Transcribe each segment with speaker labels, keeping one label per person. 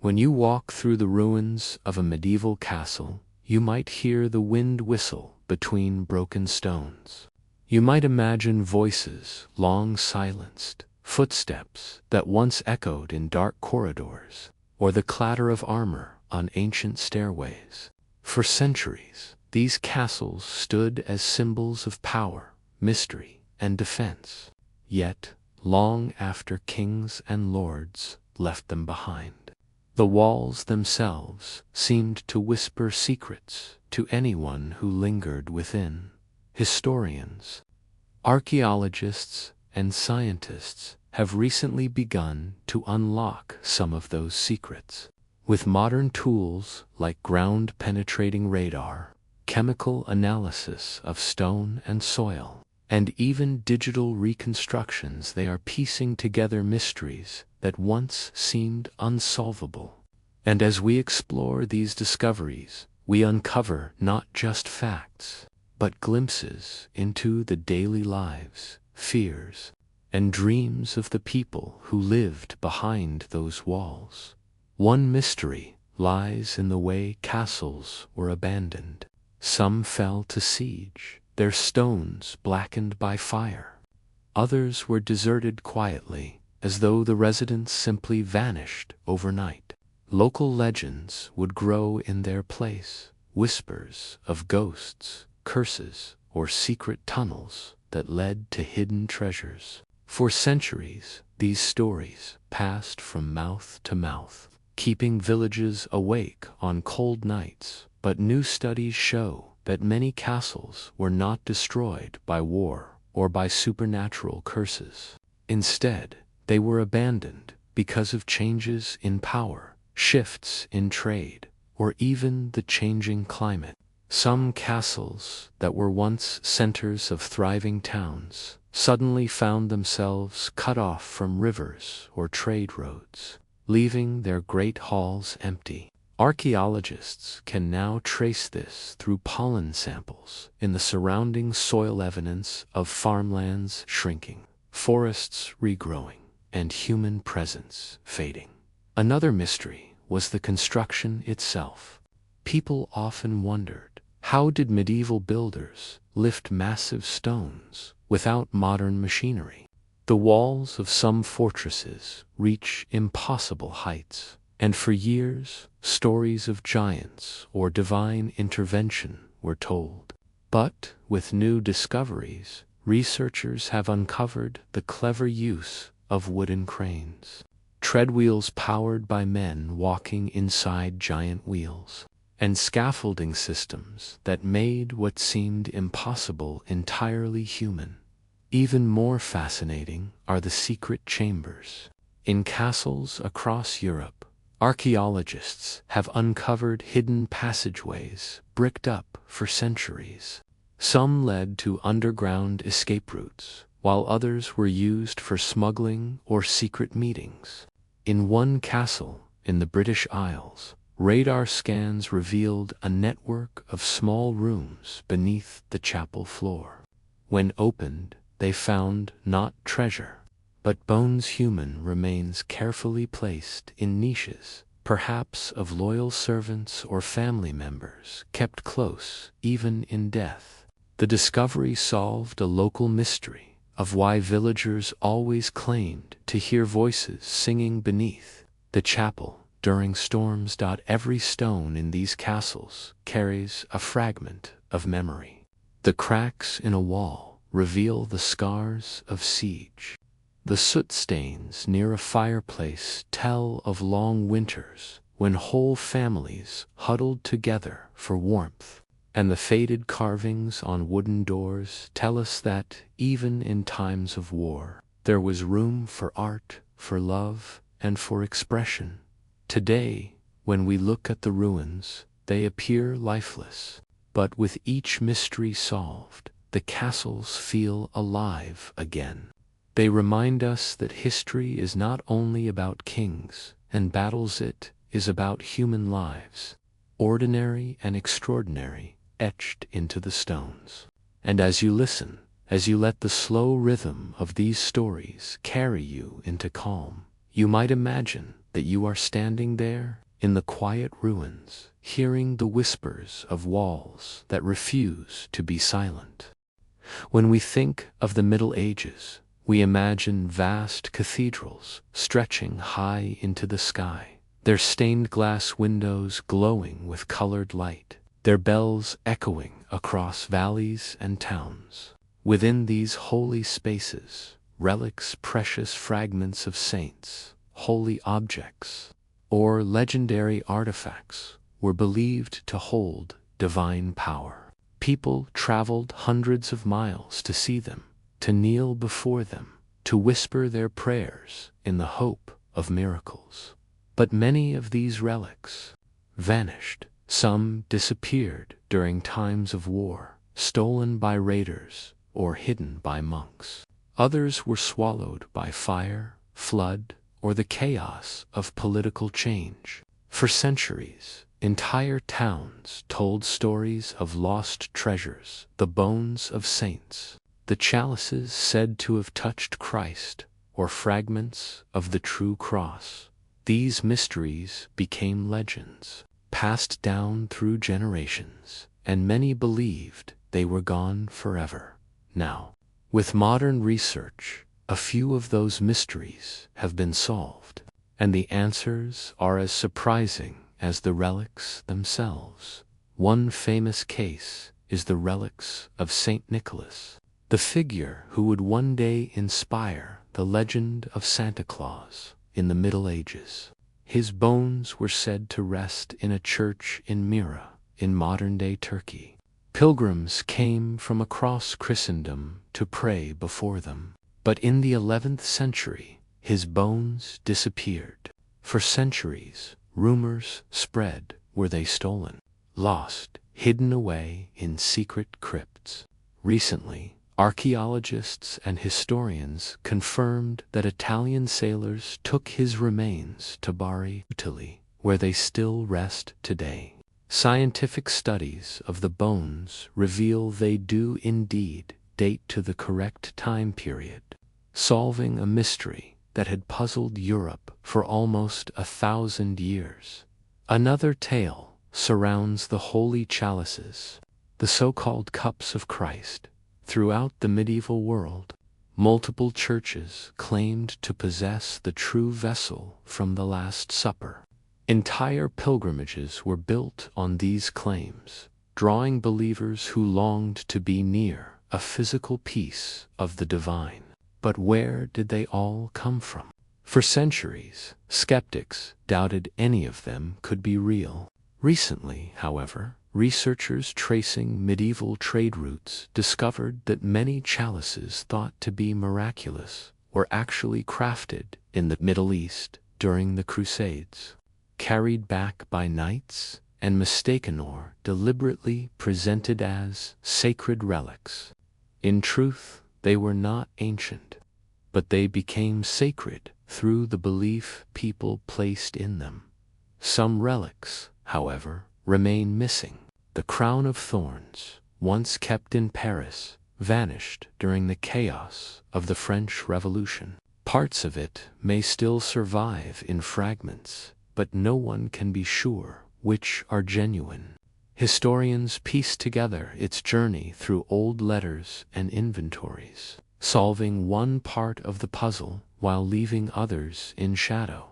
Speaker 1: When you walk through the ruins of a medieval castle, you might hear the wind whistle between broken stones. You might imagine voices long silenced, footsteps that once echoed in dark corridors, or the clatter of armor on ancient stairways. For centuries, these castles stood as symbols of power, mystery, and defense. Yet, long after kings and lords left them behind, the walls themselves seemed to whisper secrets to anyone who lingered within. Historians, archaeologists, and scientists have recently begun to unlock some of those secrets. With modern tools like ground-penetrating radar, chemical analysis of stone and soil, and even digital reconstructions, they are piecing together mysteries that once seemed unsolvable. And as we explore these discoveries, we uncover not just facts, but glimpses into the daily lives, fears, and dreams of the people who lived behind those walls. One mystery lies in the way castles were abandoned. Some fell to siege, their stones blackened by fire. Others were deserted quietly, as though the residents simply vanished overnight. Local legends would grow in their place, whispers of ghosts, curses, or secret tunnels that led to hidden treasures. For centuries, these stories passed from mouth to mouth, keeping villages awake on cold nights. But new studies show that many castles were not destroyed by war or by supernatural curses. Instead, they were abandoned because of changes in power, shifts in trade, or even the changing climate. Some castles that were once centers of thriving towns suddenly found themselves cut off from rivers or trade roads, leaving their great halls empty. Archaeologists can now trace this through pollen samples in the surrounding soil, evidence of farmlands shrinking, forests regrowing, and human presence fading. Another mystery was the construction itself. People often wondered, how did medieval builders lift massive stones without modern machinery? The walls of some fortresses reach impossible heights, and for years, stories of giants or divine intervention were told. But with new discoveries, researchers have uncovered the clever use of wooden cranes, treadwheels powered by men walking inside giant wheels, and scaffolding systems that made what seemed impossible entirely human. Even more fascinating are the secret chambers. In castles across Europe, archaeologists have uncovered hidden passageways bricked up for centuries. Some led to underground escape routes, while others were used for smuggling or secret meetings. In one castle in the British Isles, radar scans revealed a network of small rooms beneath the chapel floor. When opened, they found not treasure, but bones, human remains carefully placed in niches, perhaps of loyal servants or family members kept close even in death. The discovery solved a local mystery of why villagers always claimed to hear voices singing beneath the chapel during storms. Every stone in these castles carries a fragment of memory. The cracks in a wall reveal the scars of siege. The soot stains near a fireplace tell of long winters when whole families huddled together for warmth. And the faded carvings on wooden doors tell us that, even in times of war, there was room for art, for love, and for expression. Today, when we look at the ruins, they appear lifeless. But with each mystery solved, the castles feel alive again. They remind us that history is not only about kings and battles, it is about human lives, ordinary and extraordinary, etched into the stones. And as you listen, as you let the slow rhythm of these stories carry you into calm, you might imagine that you are standing there in the quiet ruins, hearing the whispers of walls that refuse to be silent. When we think of the Middle Ages, we imagine vast cathedrals stretching high into the sky, their stained glass windows glowing with colored light, their bells echoing across valleys and towns. Within these holy spaces, relics, precious fragments of saints, holy objects, or legendary artifacts were believed to hold divine power. People traveled hundreds of miles to see them, to kneel before them, to whisper their prayers in the hope of miracles. But many of these relics vanished. Some disappeared during times of war, stolen by raiders or hidden by monks. Others were swallowed by fire, flood, or the chaos of political change. For centuries, entire towns told stories of lost treasures, the bones of saints, the chalices said to have touched Christ, or fragments of the true cross. These mysteries became legends, passed down through generations, and many believed they were gone forever. Now, with modern research, a few of those mysteries have been solved, and the answers are as surprising as the relics themselves. One famous case is the relics of Saint Nicholas, the figure who would one day inspire the legend of Santa Claus in the Middle Ages. His bones were said to rest in a church in Myra, in modern-day Turkey. Pilgrims came from across Christendom to pray before them. But in the 11th century, his bones disappeared. For centuries, rumors spread. Were they stolen, lost, hidden away in secret crypts? Recently, archaeologists and historians confirmed that Italian sailors took his remains to Bari, Italy, where they still rest today. Scientific studies of the bones reveal they do indeed date to the correct time period, solving a mystery that had puzzled Europe for almost 1,000 years. Another tale surrounds the holy chalices, the so-called cups of Christ. Throughout the medieval world, multiple churches claimed to possess the true vessel from the Last Supper. Entire pilgrimages were built on these claims, drawing believers who longed to be near a physical piece of the divine. But where did they all come from? For centuries, skeptics doubted any of them could be real. Recently, however, researchers tracing medieval trade routes discovered that many chalices thought to be miraculous were actually crafted in the Middle East during the Crusades, carried back by knights and mistaken or deliberately presented as sacred relics. In truth, they were not ancient, but they became sacred through the belief people placed in them. Some relics, however, remain missing. The crown of thorns, once kept in Paris, vanished during the chaos of the French Revolution. Parts of it may still survive in fragments, but no one can be sure which are genuine. Historians piece together its journey through old letters and inventories, solving one part of the puzzle while leaving others in shadow.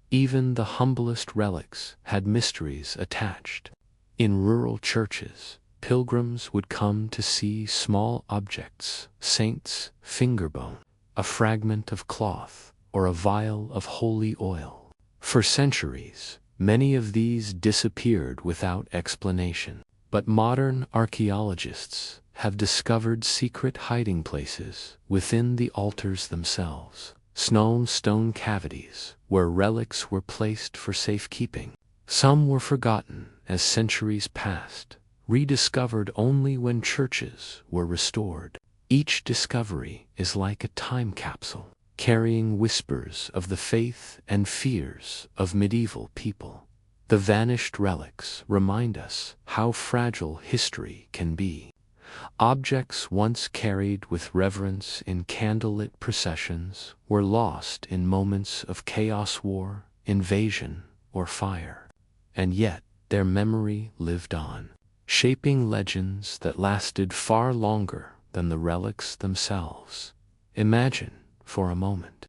Speaker 1: Even the humblest relics had mysteries attached. In rural churches, pilgrims would come to see small objects, saints' fingerbone, a fragment of cloth, or a vial of holy oil. For centuries, many of these disappeared without explanation. But modern archaeologists have discovered secret hiding places within the altars themselves, stone cavities where relics were placed for safekeeping. Some were forgotten as centuries passed, rediscovered only when churches were restored. Each discovery is like a time capsule, carrying whispers of the faith and fears of medieval people. The vanished relics remind us how fragile history can be. Objects once carried with reverence in candlelit processions were lost in moments of chaos, war, invasion, or fire. And yet their memory lived on, shaping legends that lasted far longer than the relics themselves. Imagine, for a moment,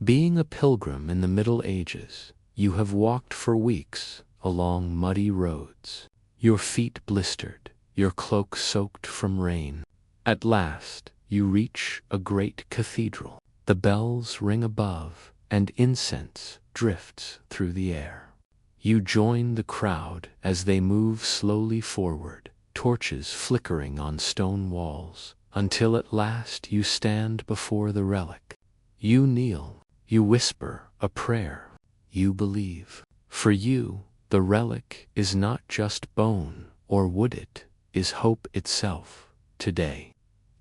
Speaker 1: being a pilgrim in the Middle Ages. You have walked for weeks along muddy roads, your feet blistered, your cloak soaked from rain. At last, you reach a great cathedral. The bells ring above, and incense drifts through the air. You join the crowd as they move slowly forward, torches flickering on stone walls, until at last you stand before the relic. You kneel, you whisper a prayer, you believe. For you, the relic is not just bone or wood, it is hope itself. Today,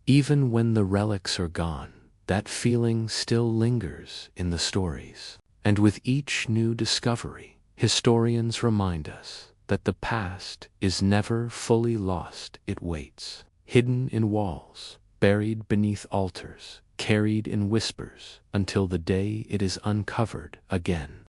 Speaker 1: even when the relics are gone, that feeling still lingers in the stories. And with each new discovery, historians remind us that the past is never fully lost. It waits, hidden in walls, buried beneath altars, carried in whispers, until the day it is uncovered again.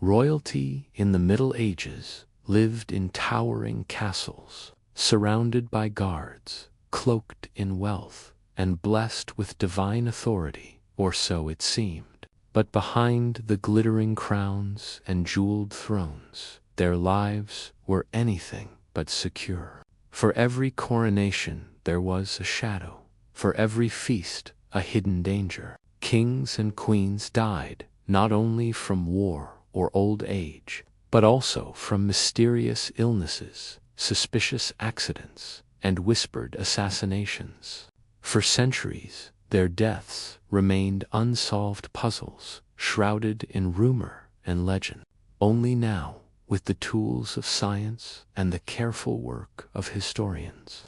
Speaker 1: Royalty in the Middle Ages lived in towering castles, surrounded by guards, cloaked in wealth, and blessed with divine authority, or so it seemed. But behind the glittering crowns and jeweled thrones, their lives were anything but secure. For every coronation there was a shadow, for every feast a hidden danger. Kings and queens died, not only from war or old age, but also from mysterious illnesses, suspicious accidents, and whispered assassinations. For centuries, their deaths remained unsolved puzzles, shrouded in rumor and legend. Only now, with the tools of science and the careful work of historians,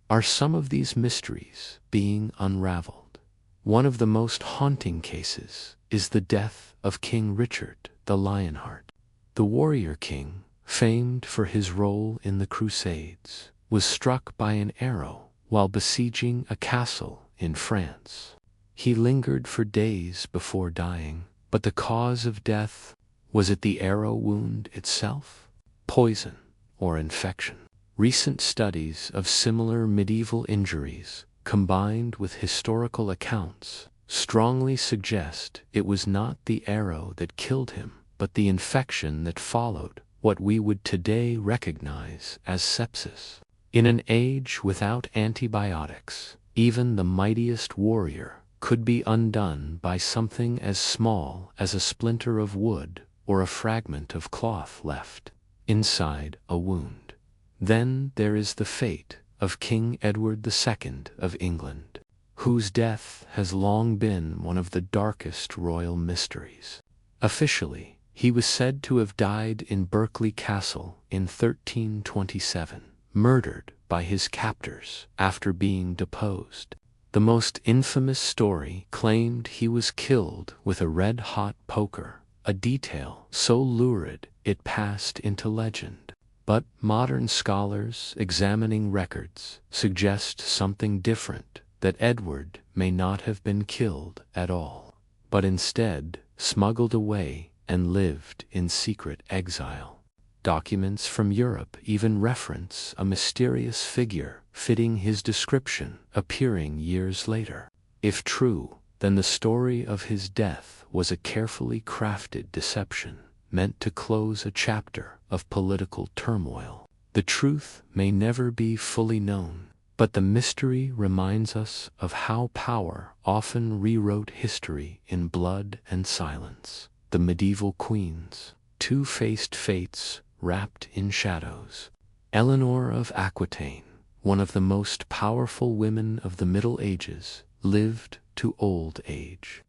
Speaker 1: are some of these mysteries being unraveled. One of the most haunting cases is the death of King Richard the Lionheart. The warrior king, famed for his role in the Crusades, was struck by an arrow while besieging a castle in France. He lingered for days before dying, but the cause of death, was it the arrow wound itself, poison, or infection? Recent studies of similar medieval injuries, combined with historical accounts, strongly suggest it was not the arrow that killed him, but the infection that followed, what we would today recognize as sepsis. In an age without antibiotics, even the mightiest warrior could be undone by something as small as a splinter of wood or a fragment of cloth left inside a wound. Then there is the fate of King Edward II of England, whose death has long been one of the darkest royal mysteries. Officially, he was said to have died in Berkeley Castle in 1327, murdered by his captors after being deposed. The most infamous story claimed he was killed with a red-hot poker, a detail so lurid it passed into legend. But modern scholars examining records suggest something different, that Edward may not have been killed at all, but instead smuggled away and lived in secret exile. Documents from Europe even reference a mysterious figure fitting his description appearing years later. If true, then the story of his death was a carefully crafted deception, meant to close a chapter of political turmoil. The truth may never be fully known, but the mystery reminds us of how power often rewrote history in blood and silence. The medieval queens, two-faced fates wrapped in shadows. Eleanor of Aquitaine, one of the most powerful women of the Middle Ages, lived to old age.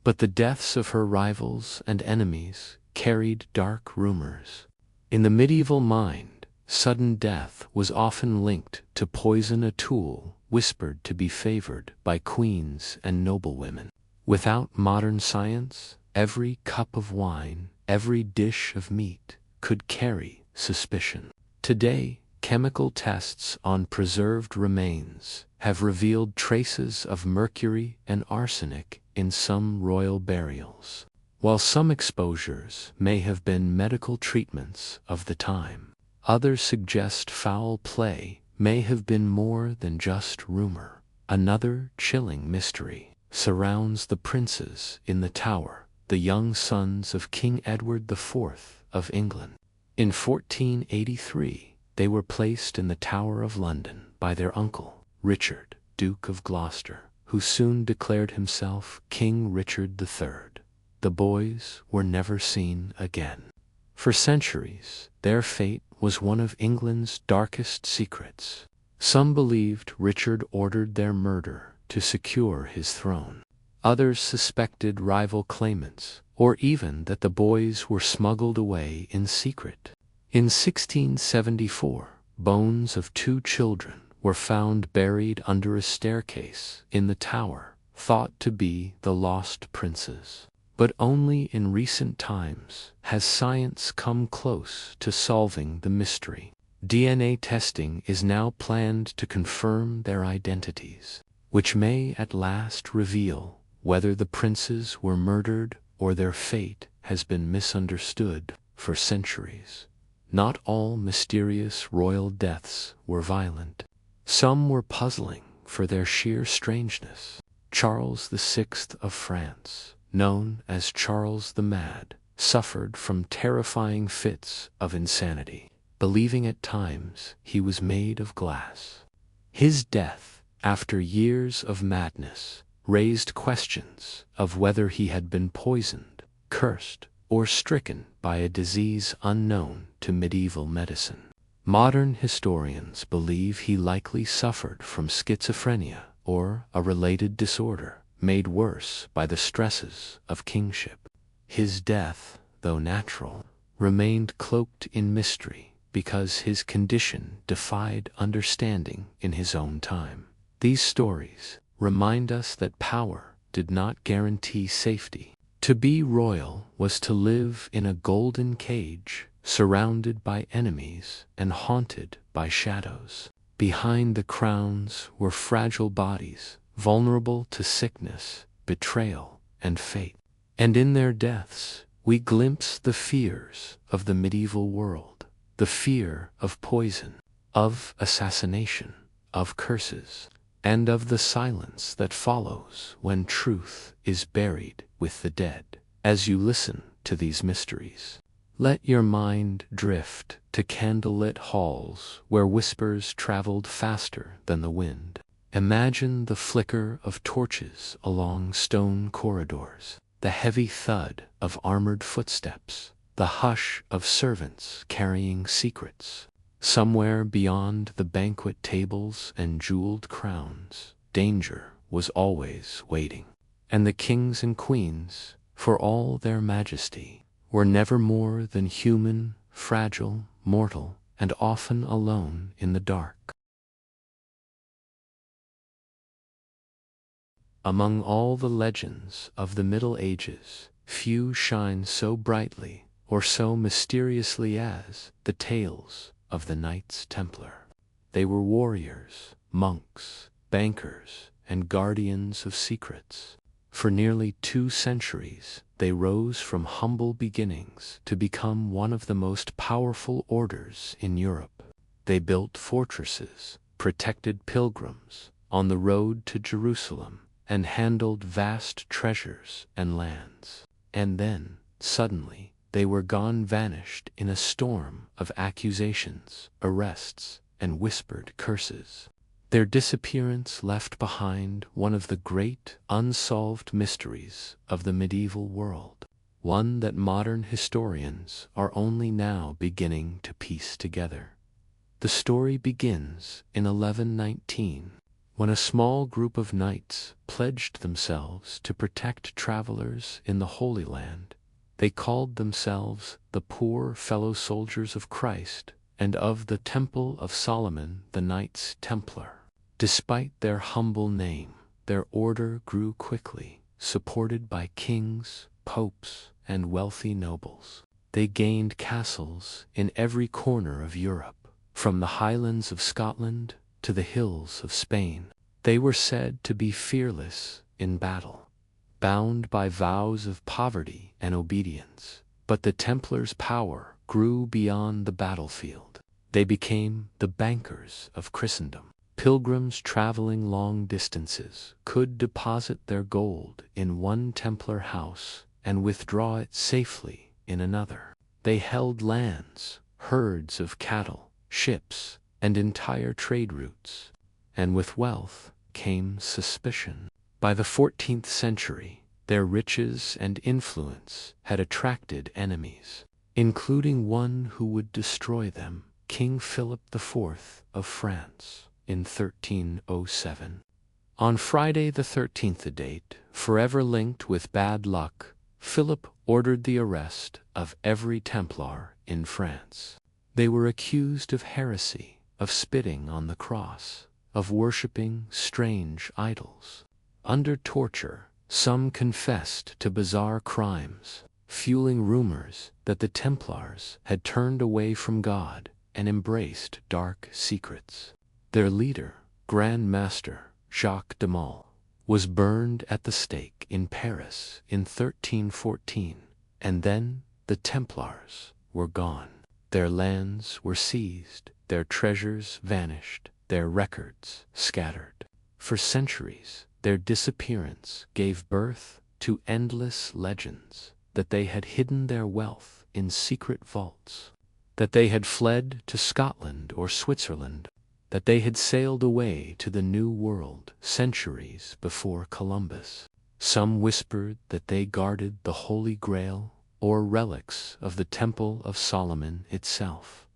Speaker 1: But the deaths of her rivals and enemies carried dark rumors. In the medieval mind, sudden death was often linked to poison, a tool whispered to be favored by queens and noblewomen. Without modern science, every cup of wine, every dish of meat could carry suspicion. Today, chemical tests on preserved remains have revealed traces of mercury and arsenic in some royal burials. While some exposures may have been medical treatments of the time, others suggest foul play may have been more than just rumor. Another chilling mystery surrounds the princes in the Tower, the young sons of King Edward IV of England. In 1483, they were placed in the Tower of London by their uncle, Richard, Duke of Gloucester, who soon declared himself King Richard III. The boys were never seen again. For centuries, their fate was one of England's darkest secrets. Some believed Richard ordered their murder to secure his throne. Others suspected rival claimants, or even that the boys were smuggled away in secret. In 1674, bones of 2 children were found buried under a staircase in the Tower, thought to be the lost princes. But only in recent times has science come close to solving the mystery. DNA testing is now planned to confirm their identities, which may at last reveal whether the princes were murdered or their fate has been misunderstood for centuries. Not all mysterious royal deaths were violent. Some were puzzling for their sheer strangeness. Charles VI of France, known as Charles the Mad, suffered from terrifying fits of insanity, believing at times he was made of glass. His death, after years of madness, raised questions of whether he had been poisoned, cursed, or stricken by a disease unknown to medieval medicine. Modern historians believe he likely suffered from schizophrenia or a related disorder, made worse by the stresses of kingship. His death, though natural, remained cloaked in mystery because his condition defied understanding in his own time. These stories remind us that power did not guarantee safety. To be royal was to live in a golden cage, surrounded by enemies and haunted by shadows. Behind the crowns were fragile bodies, vulnerable to sickness, betrayal, and fate. And in their deaths, we glimpse the fears of the medieval world, the fear of poison, of assassination, of curses, and of the silence that follows when truth is buried with the dead. As you listen to these mysteries, let your mind drift to candlelit halls where whispers traveled faster than the wind. Imagine the flicker of torches along stone corridors, the heavy thud of armored footsteps, the hush of servants carrying secrets. Somewhere beyond the banquet tables and jeweled crowns, danger was always waiting. And the kings and queens, for all their majesty, were never more than human, fragile, mortal, and often alone in the dark. Among all the legends of the Middle Ages, few shine so brightly or so mysteriously as the tales of the Knights Templar. They were warriors, monks, bankers, and guardians of secrets. For nearly 2 centuries, they rose from humble beginnings to become one of the most powerful orders in Europe. They built fortresses, protected pilgrims on the road to Jerusalem, and handled vast treasures and lands. And then, suddenly, they were gone, vanished in a storm of accusations, arrests, and whispered curses. Their disappearance left behind one of the great, unsolved mysteries of the medieval world, one that modern historians are only now beginning to piece together. The story begins in 1119, when a small group of knights pledged themselves to protect travelers in the Holy Land. They called themselves the Poor Fellow Soldiers of Christ, and of the Temple of Solomon the Knights Templar. Despite their humble name, their order grew quickly, supported by kings, popes, and wealthy nobles. They gained castles in every corner of Europe, from the highlands of Scotland to the hills of Spain. They were said to be fearless in battle, bound by vows of poverty and obedience. But the Templars' power grew beyond the battlefield. They became the bankers of Christendom. Pilgrims traveling long distances could deposit their gold in one Templar house and withdraw it safely in another. They held lands, herds of cattle, ships, and entire trade routes. And with wealth came suspicion. By the 14th century, their riches and influence had attracted enemies, including one who would destroy them, King Philip IV of France, in 1307. On Friday the 13th, a date forever linked with bad luck, Philip ordered the arrest of every Templar in France. They were accused of heresy, of spitting on the cross, of worshipping strange idols. Under torture, some confessed to bizarre crimes, fueling rumors that the Templars had turned away from God and embraced dark secrets. Their leader, Grand Master Jacques de Maule, was burned at the stake in Paris in 1314, and then the Templars were gone. Their lands were seized, their treasures vanished, their records scattered. For centuries, their disappearance gave birth to endless legends that they had hidden their wealth in secret vaults, that they had fled to Scotland or Switzerland, that they had sailed away to the New World centuries before Columbus. Some whispered that they guarded the Holy Grail or relics of the Temple of Solomon itself.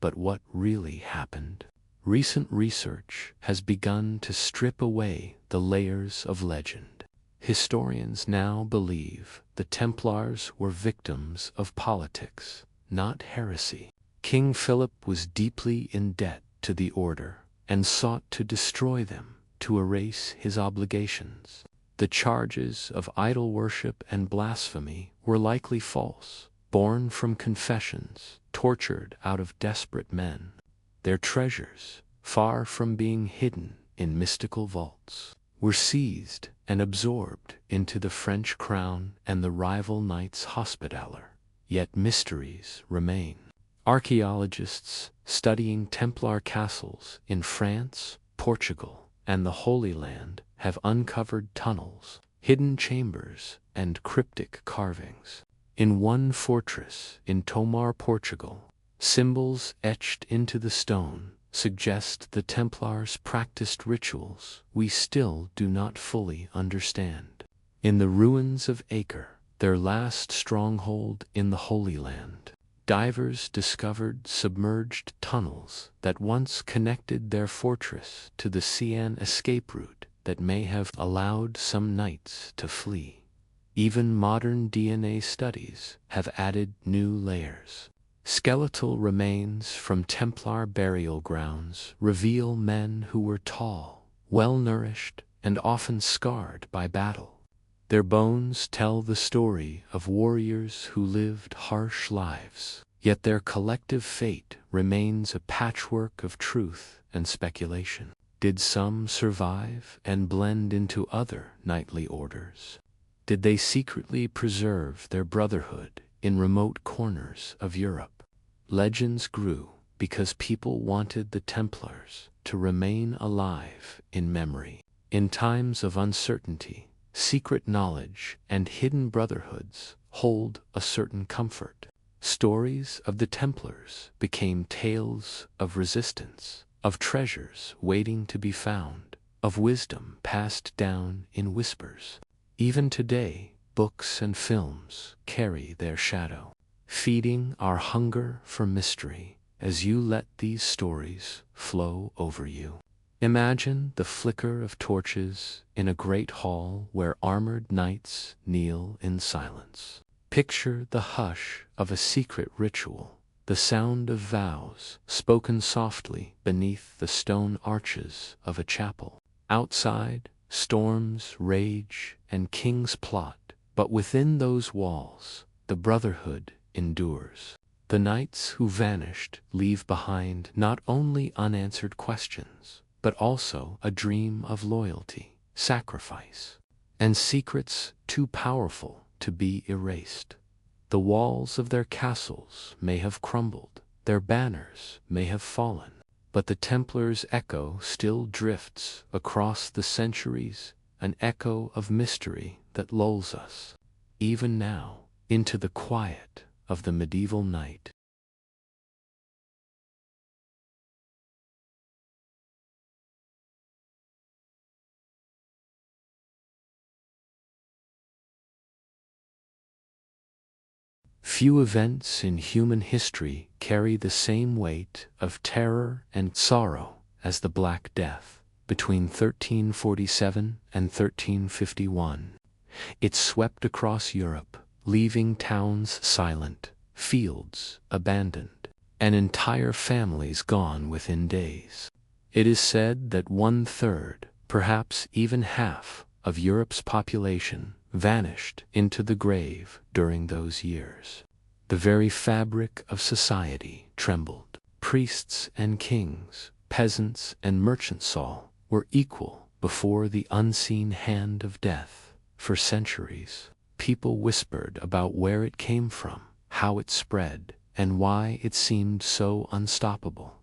Speaker 1: But what really happened? Recent research has begun to strip away the layers of legend. Historians now believe the Templars were victims of politics, not heresy. King Philip was deeply in debt to the order and sought to destroy them to erase his obligations. The charges of idol worship and blasphemy were likely false, born from confessions tortured out of desperate men. Their treasures, far from being hidden in mystical vaults, were seized and absorbed into the French crown and the rival Knights Hospitaller. Yet mysteries remain. Archaeologists studying Templar castles in France, Portugal, and the Holy Land have uncovered tunnels, hidden chambers, and cryptic carvings. In one fortress in Tomar, Portugal, symbols etched into the stone suggest the Templars practiced rituals we still do not fully understand. In the ruins of Acre, their last stronghold in the Holy Land, divers discovered submerged tunnels that once connected their fortress to the Sian escape route that may have allowed some knights to flee. Even modern DNA studies have added new layers. Skeletal remains from Templar burial grounds reveal men who were tall, well-nourished, and often scarred by battle. Their bones tell the story of warriors who lived harsh lives, yet their collective fate remains a patchwork of truth and speculation. Did some survive and blend into other knightly orders? Did they secretly preserve their brotherhood in remote corners of Europe? Legends grew because people wanted the Templars to remain alive in memory. In times of uncertainty, secret knowledge and hidden brotherhoods hold a certain comfort. Stories of the Templars became tales of resistance, of treasures waiting to be found, of wisdom passed down in whispers. Even today, books and films carry their shadow, feeding our hunger for mystery as you let these stories flow over you. Imagine the flicker of torches in a great hall where armored knights kneel in silence. Picture the hush of a secret ritual, the sound of vows spoken softly beneath the stone arches of a chapel. Outside, storms rage and kings plot, but within those walls, the brotherhood endures. The knights who vanished leave behind not only unanswered questions, but also a dream of loyalty, sacrifice, and secrets too powerful to be erased. The walls of their castles may have crumbled, their banners may have fallen, but the Templars' echo still drifts across the centuries, an echo of mystery that lulls us, even now, into the quiet of the medieval night. Few events in human history carry the same weight of terror and sorrow as the Black Death. Between 1347 and 1351, it swept across Europe, leaving towns silent, fields abandoned, and entire families gone within days. It is said that 1/3, perhaps even half, of Europe's population vanished into the grave during those years. The very fabric of society trembled. Priests and kings, peasants and merchants all were equal before the unseen hand of death. For centuries, people whispered about where it came from, how it spread, and why it seemed so unstoppable.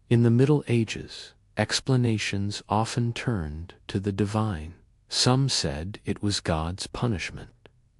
Speaker 1: In the Middle Ages, explanations often turned to the divine. Some said it was God's punishment.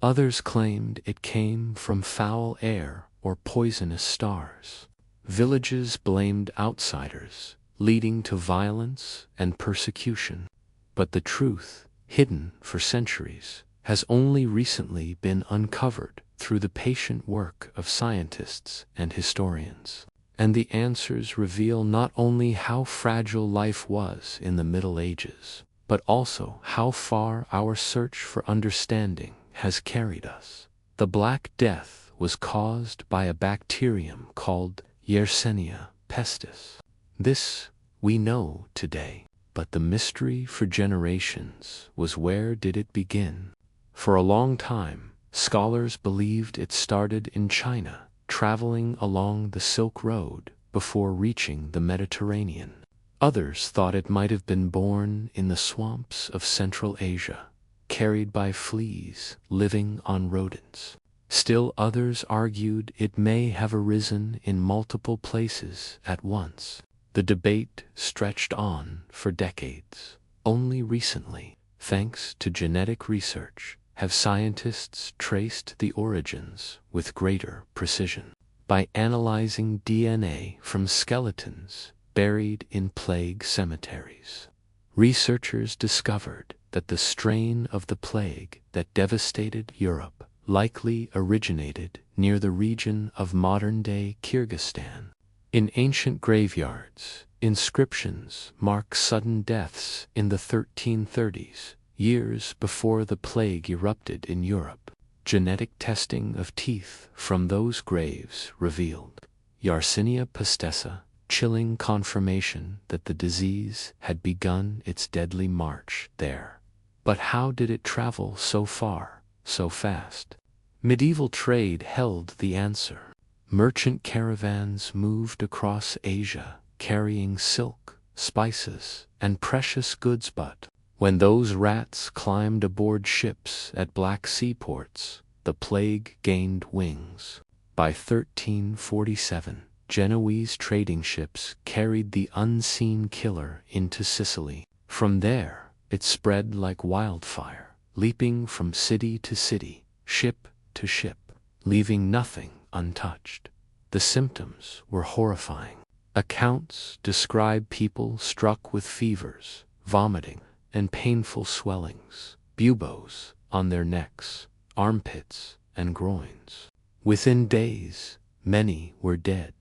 Speaker 1: Others claimed it came from foul air or poisonous stars. Villages blamed outsiders, leading to violence and persecution. But the truth, hidden for centuries, has only recently been uncovered through the patient work of scientists and historians. And the answers reveal not only how fragile life was in the Middle Ages, but also how far our search for understanding has carried us. The Black Death was caused by a bacterium called Yersinia pestis. This we know today, but the mystery for generations was, where did it begin? For a long time, scholars believed it started in China, traveling along the Silk Road before reaching the Mediterranean. Others thought it might have been born in the swamps of Central Asia, carried by fleas living on rodents. Still others argued it may have arisen in multiple places at once. The debate stretched on for decades. Only recently, thanks to genetic research, have scientists traced the origins with greater precision. By analyzing DNA from skeletons buried in plague cemeteries, researchers discovered that the strain of the plague that devastated Europe likely originated near the region of modern-day Kyrgyzstan. In ancient graveyards, inscriptions mark sudden deaths in the 1330s, years before the plague erupted in Europe. Genetic testing of teeth from those graves revealed Yersinia pestis, chilling confirmation that the disease had begun its deadly march there. But how did it travel so far, so fast? Medieval trade held the answer. Merchant caravans moved across Asia, carrying silk, spices, and precious goods. But when those rats climbed aboard ships at Black Sea ports, the plague gained wings. By 1347, Genoese trading ships carried the unseen killer into Sicily. From there, it spread like wildfire, leaping from city to city, ship to ship, leaving nothing untouched. The symptoms were horrifying. Accounts describe people struck with fevers, vomiting, and painful swellings, buboes on their necks, armpits, and groins. Within days, many were dead.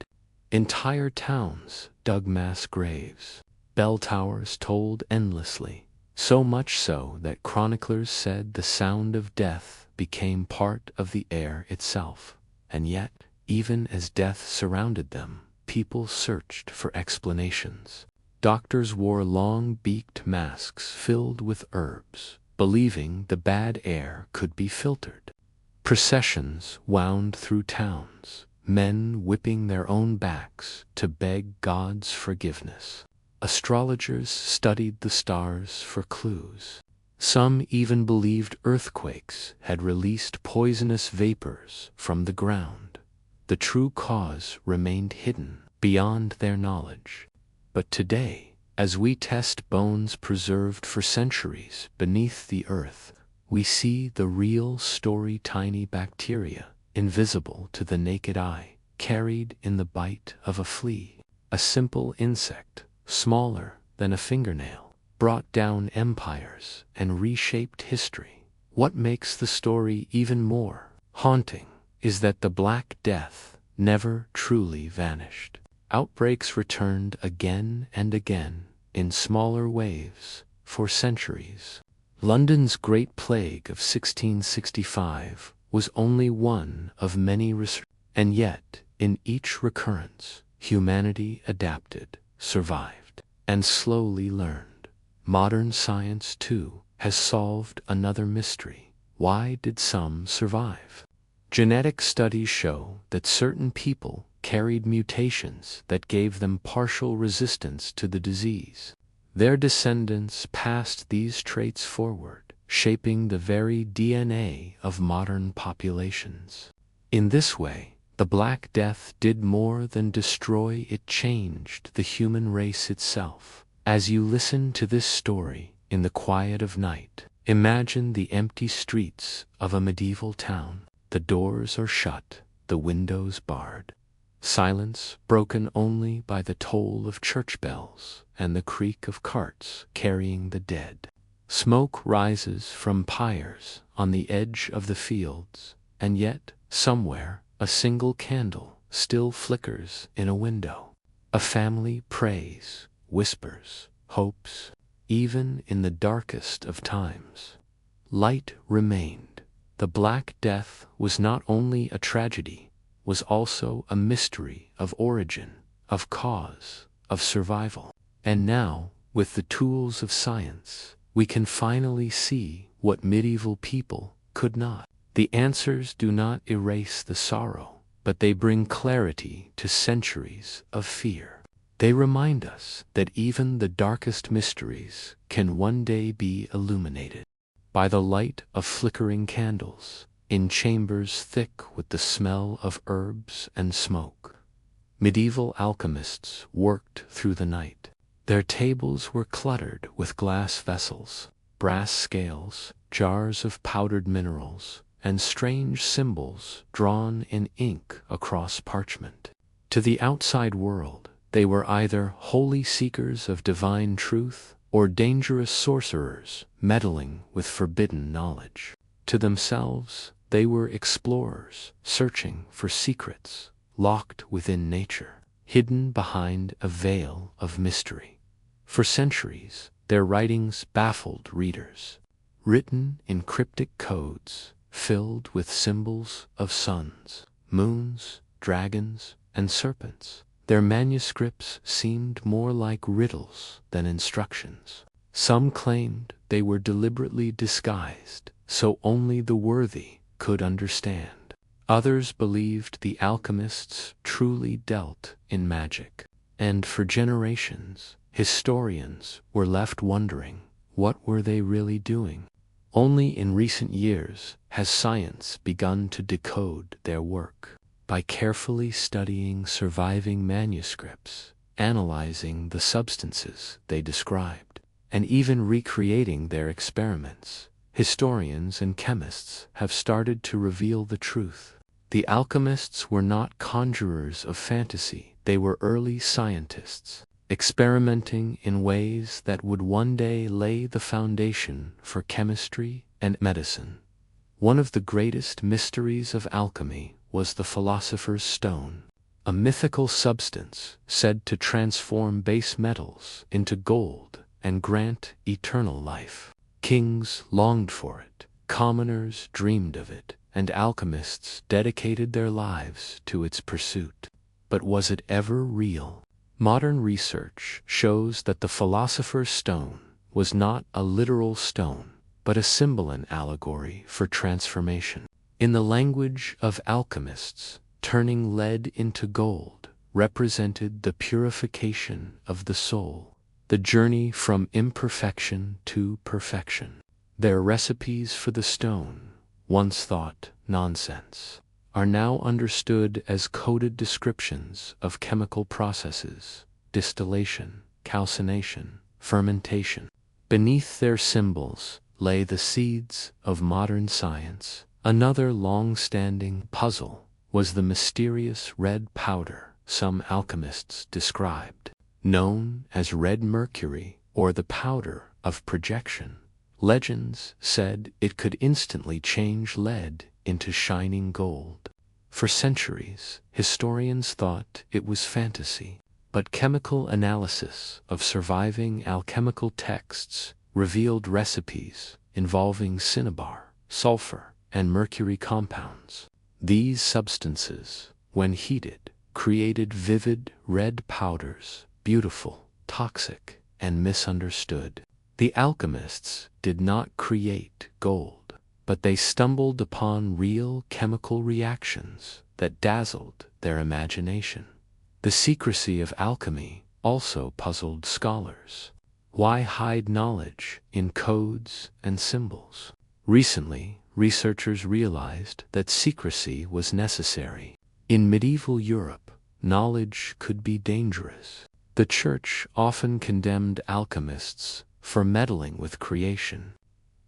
Speaker 1: Entire towns dug mass graves. Bell towers tolled endlessly, so much so that chroniclers said the sound of death became part of the air itself. And yet, even as death surrounded them, people searched for explanations. Doctors wore long-beaked masks filled with herbs, believing the bad air could be filtered. Processions wound through towns, men whipping their own backs to beg God's forgiveness. Astrologers studied the stars for clues. Some even believed earthquakes had released poisonous vapors from the ground. The true cause remained hidden beyond their knowledge. But today, as we test bones preserved for centuries beneath the earth, we see the real story: tiny bacteria, invisible to the naked eye, carried in the bite of a flea. A simple insect, smaller than a fingernail, brought down empires and reshaped history. What makes the story even more haunting is that the Black Death never truly vanished. Outbreaks returned again and again, in smaller waves, for centuries. London's Great Plague of 1665 was only one of many and yet, in each recurrence, humanity adapted, survived, and slowly learned. Modern science, too, has solved another mystery. Why did some survive? Genetic studies show that certain people carried mutations that gave them partial resistance to the disease. Their descendants passed these traits forward, shaping the very DNA of modern populations. In this way, the Black Death did more than destroy, it changed the human race itself. As you listen to this story in the quiet of night, imagine the empty streets of a medieval town. The doors are shut, the windows barred. Silence broken only by the toll of church bells and the creak of carts carrying the dead. Smoke rises from pyres on the edge of the fields, and yet, somewhere, a single candle still flickers in a window. A family prays, whispers, hopes, even in the darkest of times. Light remained. The Black Death was not only a tragedy, was also a mystery of origin, of cause, of survival. And now, with the tools of science, we can finally see what medieval people could not. The answers do not erase the sorrow, but they bring clarity to centuries of fear. They remind us that even the darkest mysteries can one day be illuminated by the light of flickering candles, in chambers thick with the smell of herbs and smoke. Medieval alchemists worked through the night. Their tables were cluttered with glass vessels, brass scales, jars of powdered minerals, and strange symbols drawn in ink across parchment. To the outside world, they were either holy seekers of divine truth or dangerous sorcerers meddling with forbidden knowledge. To themselves, they were explorers, searching for secrets locked within nature, hidden behind a veil of mystery. For centuries, their writings baffled readers. Written in cryptic codes, filled with symbols of suns, moons, dragons, and serpents, their manuscripts seemed more like riddles than instructions. Some claimed they were deliberately disguised, so only the worthy could understand. Others believed the alchemists truly dealt in magic. And for generations, historians were left wondering, what were they really doing? Only in recent years has science begun to decode their work. By carefully studying surviving manuscripts, analyzing the substances they described, and even recreating their experiments, historians and chemists have started to reveal the truth. The alchemists were not conjurers of fantasy, they were early scientists, experimenting in ways that would one day lay the foundation for chemistry and medicine. One of the greatest mysteries of alchemy was the philosopher's stone, a mythical substance said to transform base metals into gold and grant eternal life. Kings longed for it, commoners dreamed of it, and alchemists dedicated their lives to its pursuit. But was it ever real? Modern research shows that the philosopher's stone was not a literal stone, but a symbol and allegory for transformation. In the language of alchemists, turning lead into gold represented the purification of the soul, the journey from imperfection to perfection. Their recipes for the stone, once thought nonsense, are now understood as coded descriptions of chemical processes, distillation, calcination, fermentation. Beneath their symbols lay the seeds of modern science. Another long-standing puzzle was the mysterious red powder some alchemists described, known as red mercury or the powder of projection. Legends said it could instantly change lead into shining gold. For centuries, historians thought it was fantasy, but chemical analysis of surviving alchemical texts revealed recipes involving cinnabar, sulfur, and mercury compounds. These substances, when heated, created vivid red powders, beautiful, toxic, and misunderstood. The alchemists did not create gold, but they stumbled upon real chemical reactions that dazzled their imagination. The secrecy of alchemy also puzzled scholars. Why hide knowledge in codes and symbols? Recently, researchers realized that secrecy was necessary. In medieval Europe, knowledge could be dangerous. The Church often condemned alchemists for meddling with creation.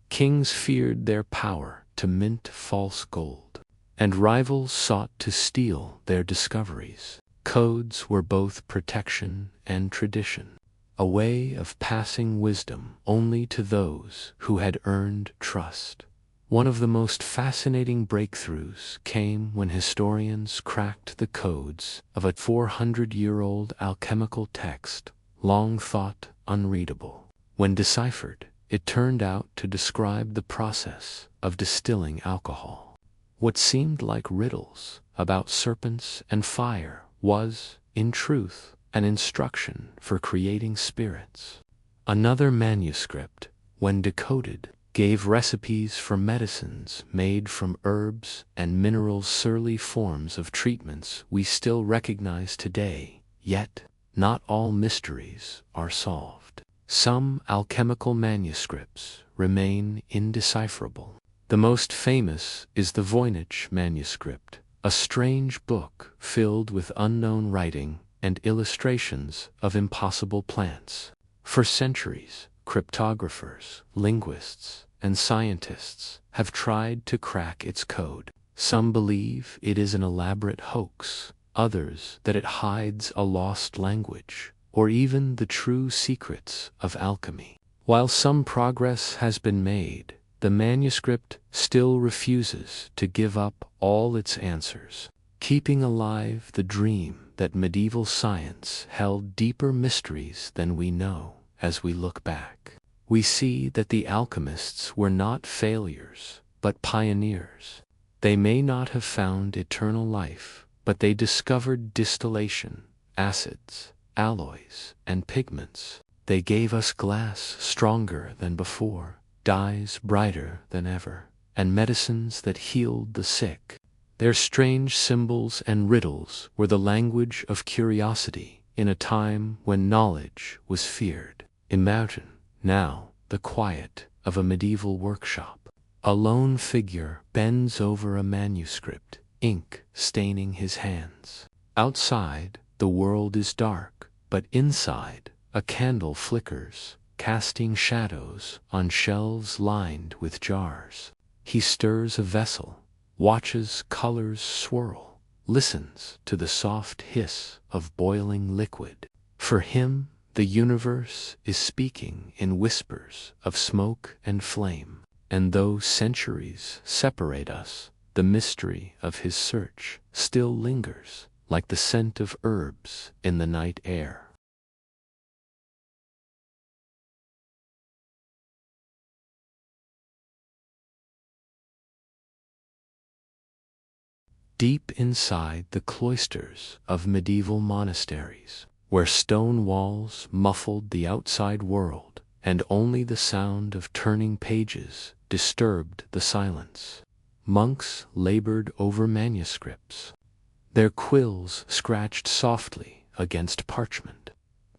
Speaker 1: Kings feared their power to mint false gold, and rivals sought to steal their discoveries. Codes were both protection and tradition, a way of passing wisdom only to those who had earned trust. One of the most fascinating breakthroughs came when historians cracked the codes of a 400-year-old alchemical text, long thought unreadable. When deciphered, it turned out to describe the process of distilling alcohol. What seemed like riddles about serpents and fire was, in truth, an instruction for creating spirits. Another manuscript, when decoded, gave recipes for medicines made from herbs and minerals, surly forms of treatments we still recognize today, yet not all mysteries are solved. Some alchemical manuscripts remain indecipherable. The most famous is the Voynich manuscript, a strange book filled with unknown writing and illustrations of impossible plants. For centuries, cryptographers, linguists, and scientists have tried to crack its code. Some believe it is an elaborate hoax, others that it hides a lost language, or even the true secrets of alchemy. While some progress has been made, the manuscript still refuses to give up all its answers, keeping alive the dream that medieval science held deeper mysteries than we know. As we look back, we see that the alchemists were not failures, but pioneers. They may not have found eternal life, but they discovered distillation, acids, alloys, and pigments. They gave us glass stronger than before, dyes brighter than ever, and medicines that healed the sick. Their strange symbols and riddles were the language of curiosity in a time when knowledge was feared. Imagine, now, the quiet of a medieval workshop. A lone figure bends over a manuscript, ink staining his hands. Outside, the world is dark, but inside, a candle flickers, casting shadows on shelves lined with jars. He stirs a vessel, watches colors swirl, listens to the soft hiss of boiling liquid. For him, the universe is speaking in whispers of smoke and flame, and though centuries separate us, the mystery of his search still lingers, like the scent of herbs in the night air. Deep inside the cloisters of medieval monasteries, where stone walls muffled the outside world, and only the sound of turning pages disturbed the silence, monks labored over manuscripts. Their quills scratched softly against parchment,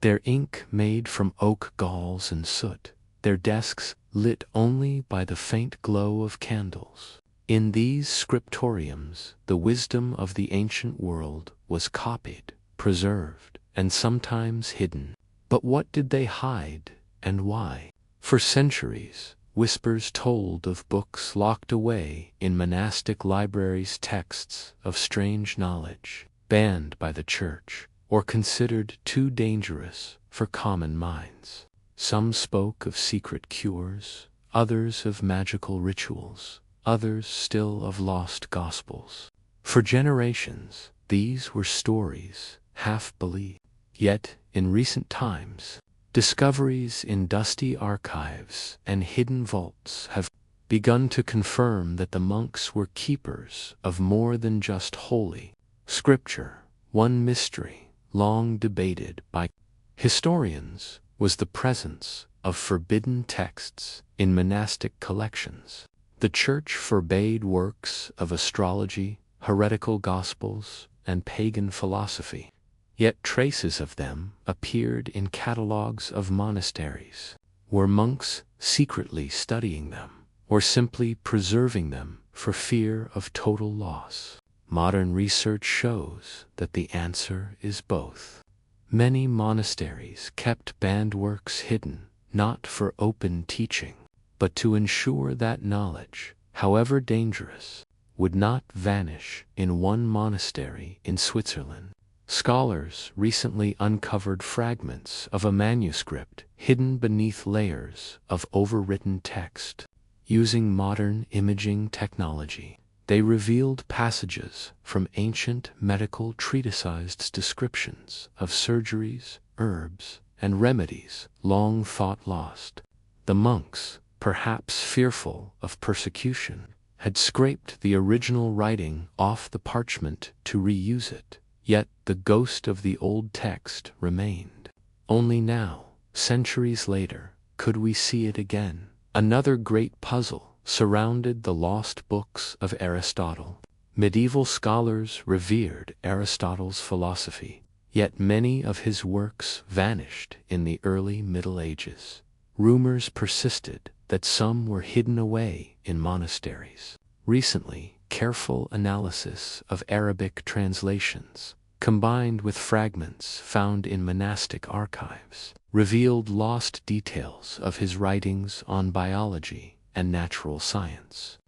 Speaker 1: their ink made from oak galls and soot, their desks lit only by the faint glow of candles. In these scriptoriums, the wisdom of the ancient world was copied, preserved, and sometimes hidden. But what did they hide, and why? For centuries, whispers told of books locked away in monastic libraries, texts of strange knowledge, banned by the church, or considered too dangerous for common minds. Some spoke of secret cures, others of magical rituals, others still of lost gospels. For generations, these were stories, half believed. Yet, in recent times, discoveries in dusty archives and hidden vaults have begun to confirm that the monks were keepers of more than just holy scripture. One mystery, long debated by historians, was the presence of forbidden texts in monastic collections. The Church forbade works of astrology, heretical gospels, and pagan philosophy. Yet traces of them appeared in catalogues of monasteries. Were monks secretly studying them, or simply preserving them for fear of total loss? Modern research shows that the answer is both. Many monasteries kept banned works hidden, not for open teaching, but to ensure that knowledge, however dangerous, would not vanish. In one monastery in Switzerland, scholars recently uncovered fragments of a manuscript hidden beneath layers of overwritten text. Using modern imaging technology, they revealed passages from ancient medical treatises, descriptions of surgeries, herbs, and remedies long thought lost. The monks, perhaps fearful of persecution, had scraped the original writing off the parchment to reuse it. Yet the ghost of the old text remained. Only now, centuries later, could we see it again. Another great puzzle surrounded the lost books of Aristotle. Medieval scholars revered Aristotle's philosophy, yet many of his works vanished in the early Middle Ages. Rumors persisted that some were hidden away in monasteries. Recently, careful analysis of Arabic translations, combined with fragments found in monastic archives, revealed lost details of his writings on biology and natural science.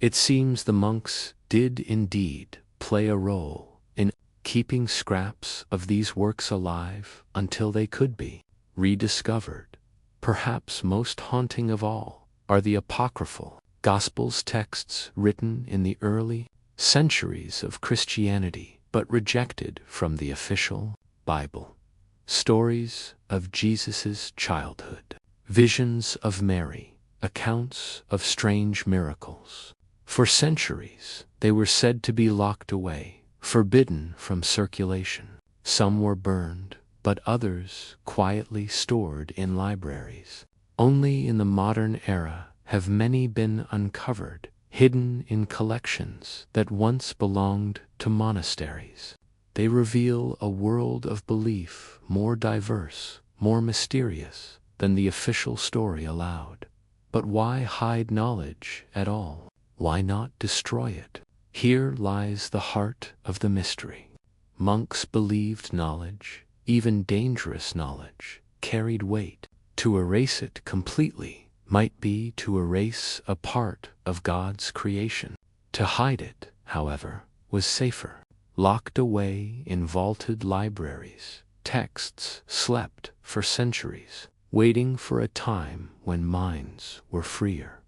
Speaker 1: It seems the monks did indeed play a role in keeping scraps of these works alive until they could be rediscovered. Perhaps most haunting of all are the apocryphal Gospels, texts written in the early centuries of Christianity but rejected from the official Bible. Stories of Jesus' childhood, visions of Mary, accounts of strange miracles. For centuries, they were said to be locked away, forbidden from circulation. Some were burned, but others quietly stored in libraries. Only in the modern era have many been uncovered, hidden in collections that once belonged to monasteries. They reveal a world of belief more diverse, more mysterious than the official story allowed. But why hide knowledge at all? Why not destroy it? Here lies the heart of the mystery. Monks believed knowledge, even dangerous knowledge, carried weight. To erase it completely might be to erase a part of God's creation. To hide it, however, was safer. Locked away in vaulted libraries, texts slept for centuries, waiting for a time when minds were freer.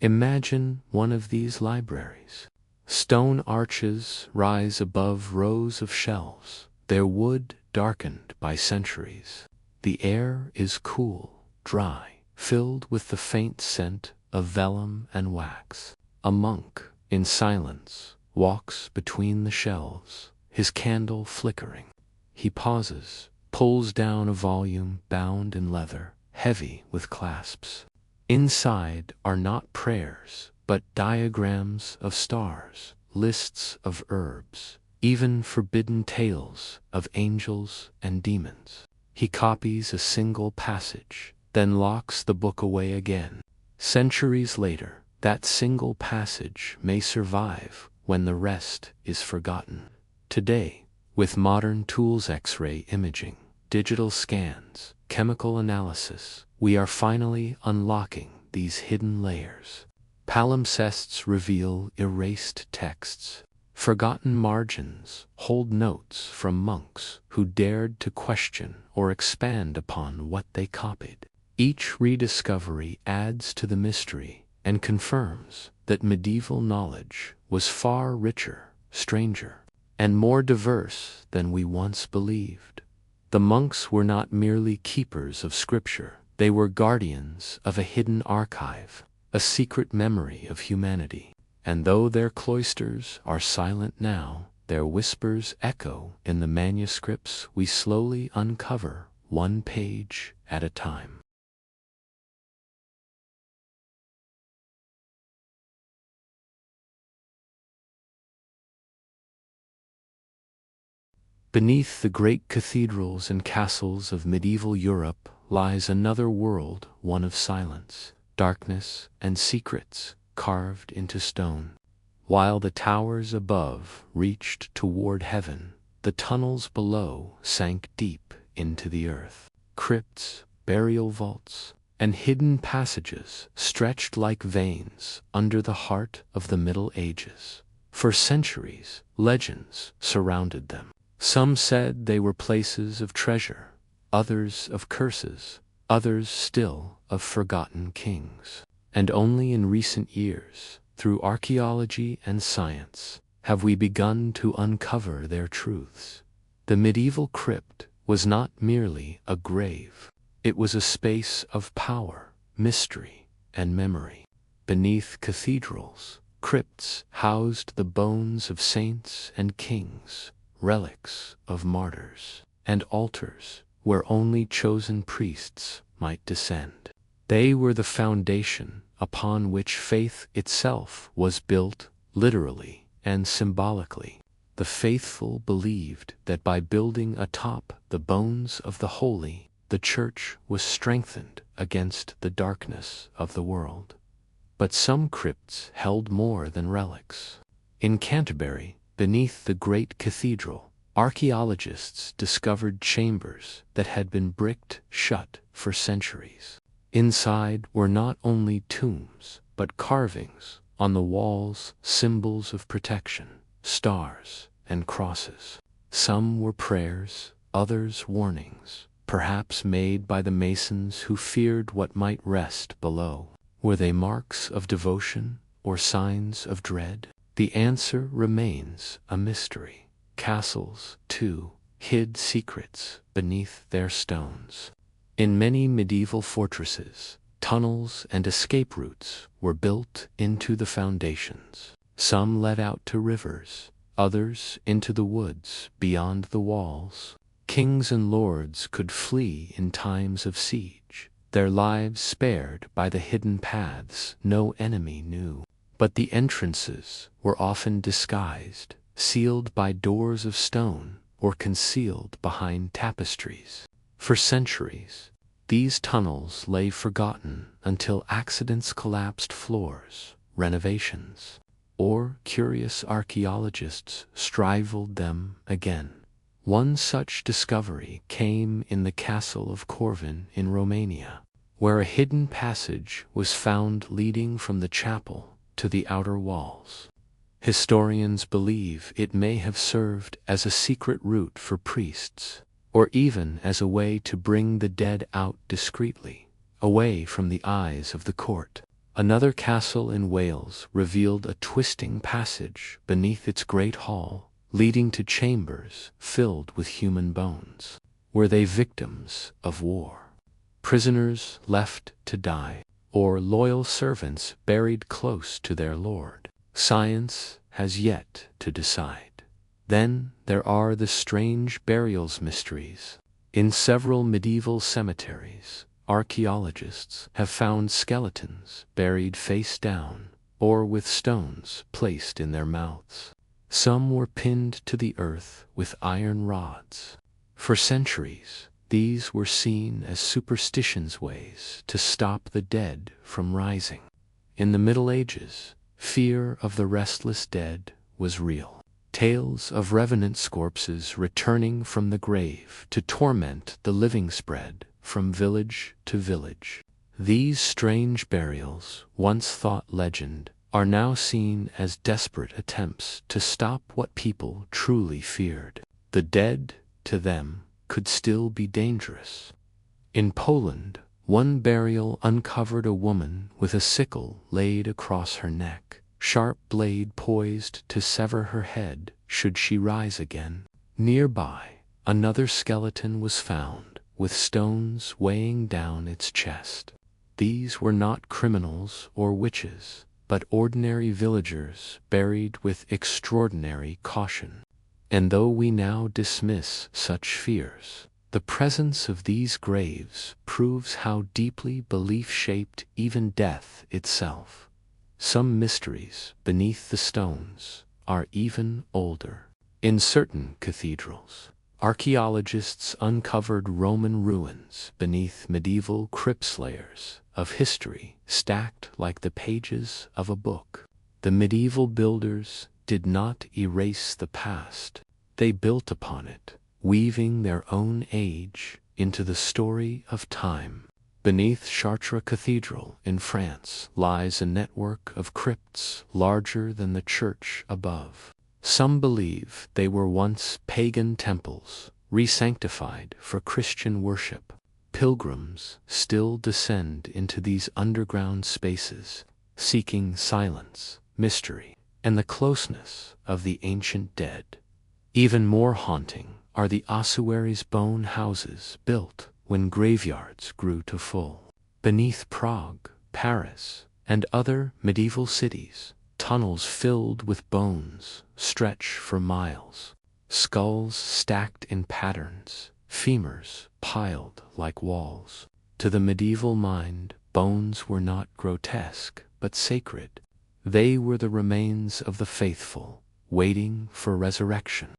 Speaker 1: Imagine one of these libraries. Stone arches rise above rows of shelves, their wood darkened by centuries. The air is cool, dry, filled with the faint scent of vellum and wax. A monk, in silence, walks between the shelves, his candle flickering. He pauses, pulls down a volume bound in leather, heavy with clasps. Inside are not prayers, but diagrams of stars, lists of herbs, even forbidden tales of angels and demons. He copies a single passage, then locks the book away again. Centuries later, that single passage may survive when the rest is forgotten. Today, with modern tools, X-ray imaging, digital scans, chemical analysis, we are finally unlocking these hidden layers. Palimpsests reveal erased texts. Forgotten margins hold notes from monks who dared to question or expand upon what they copied. Each rediscovery adds to the mystery and confirms that medieval knowledge was far richer, stranger, and more diverse than we once believed. The monks were not merely keepers of scripture, they were guardians of a hidden archive, a secret memory of humanity. And though their cloisters are silent now, their whispers echo in the manuscripts we slowly uncover, one page at a time. Beneath the great cathedrals and castles of medieval Europe lies another world, one of silence, darkness, and secrets carved into stone. While the towers above reached toward heaven, the tunnels below sank deep into the earth. Crypts, burial vaults, and hidden passages stretched like veins under the heart of the Middle Ages. For centuries, legends surrounded them. Some said they were places of treasure, others of curses, others still of forgotten kings. And only in recent years, through archaeology and science, have we begun to uncover their truths. The medieval crypt was not merely a grave. It was a space of power, mystery, and memory. Beneath cathedrals, crypts housed the bones of saints and kings, relics of martyrs, and altars where only chosen priests might descend. They were the foundation upon which faith itself was built, literally and symbolically. The faithful believed that by building atop the bones of the holy, the Church was strengthened against the darkness of the world. But some crypts held more than relics. In Canterbury, beneath the great cathedral, archaeologists discovered chambers that had been bricked shut for centuries. Inside were not only tombs, but carvings on the walls, symbols of protection, stars, and crosses. Some were prayers, others warnings, perhaps made by the masons who feared what might rest below. Were they marks of devotion or signs of dread? The answer remains a mystery. Castles, too, hid secrets beneath their stones. In many medieval fortresses, tunnels and escape routes were built into the foundations. Some led out to rivers, others into the woods beyond the walls. Kings and lords could flee in times of siege, their lives spared by the hidden paths no enemy knew. But the entrances were often disguised, sealed by doors of stone or concealed behind tapestries. For centuries, these tunnels lay forgotten until accidents collapsed floors, renovations, or curious archaeologists strived them again. One such discovery came in the castle of Corvin in Romania, where a hidden passage was found leading from the chapel to the outer walls. Historians believe it may have served as a secret route for priests, or even as a way to bring the dead out discreetly, away from the eyes of the court. Another castle in Wales revealed a twisting passage beneath its great hall, leading to chambers filled with human bones. Were they victims of war, prisoners left to die, or loyal servants buried close to their lord? Science has yet to decide. Then there are the strange burials mysteries. In several medieval cemeteries, archaeologists have found skeletons buried face down or with stones placed in their mouths. Some were pinned to the earth with iron rods. For centuries, These were seen as superstition's ways to stop the dead from rising. In the Middle Ages, fear of the restless dead was real. Tales of revenant corpses returning from the grave to torment the living spread from village to village. These strange burials, once thought legend, are now seen as desperate attempts to stop what people truly feared. The dead, to them, could still be dangerous. In Poland, one burial uncovered a woman with a sickle laid across her neck, sharp blade poised to sever her head should she rise again. Nearby, another skeleton was found, with stones weighing down its chest. These were not criminals or witches, but ordinary villagers buried with extraordinary caution. And though we now dismiss such fears, the presence of these graves proves how deeply belief shaped even death itself. Some mysteries beneath the stones are even older. In certain cathedrals, archaeologists uncovered Roman ruins beneath medieval crypts, layers of history stacked like the pages of a book. The medieval builders did not erase the past. They built upon it, weaving their own age into the story of time. Beneath Chartres Cathedral in France lies a network of crypts larger than the church above. Some believe they were once pagan temples, re-sanctified for Christian worship. Pilgrims still descend into these underground spaces, seeking silence, mystery, and the closeness of the ancient dead. Even more haunting are the ossuaries, bone houses built when graveyards grew to full. Beneath Prague, Paris, and other medieval cities, tunnels filled with bones stretch for miles. Skulls stacked in patterns, femurs piled like walls. To the medieval mind, bones were not grotesque, but sacred. They were the remains of the faithful, waiting for resurrection.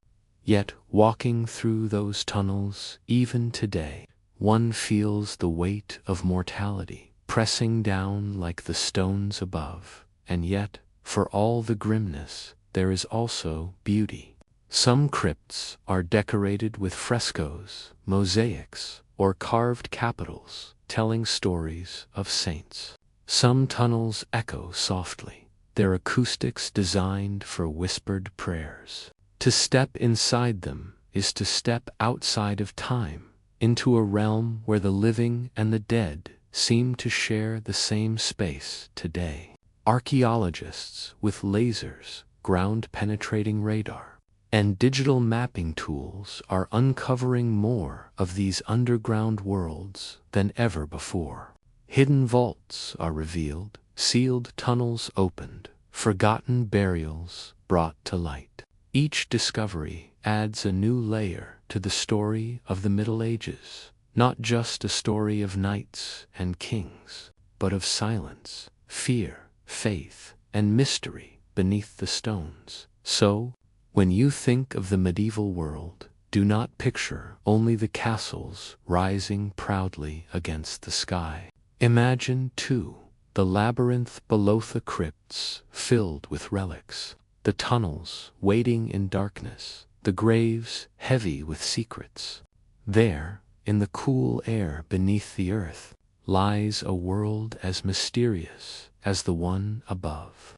Speaker 1: Yet, walking through those tunnels, even today, one feels the weight of mortality, pressing down like the stones above. And yet, for all the grimness, there is also beauty. Some crypts are decorated with frescoes, mosaics, or carved capitals, telling stories of saints. Some tunnels echo softly, their acoustics designed for whispered prayers. To step inside them is to step outside of time, into a realm where the living and the dead seem to share the same space today. Archaeologists with lasers, ground-penetrating radar, and digital mapping tools are uncovering more of these underground worlds than ever before. Hidden vaults are revealed, sealed tunnels opened, forgotten burials brought to light. Each discovery adds a new layer to the story of the Middle Ages, not just a story of knights and kings, but of silence, fear, faith, and mystery beneath the stones. So, when you think of the medieval world, do not picture only the castles rising proudly against the sky. Imagine, too, the labyrinth below the crypts filled with relics, the tunnels waiting in darkness, the graves heavy with secrets. There, in the cool air beneath the earth, lies a world as mysterious as the one above.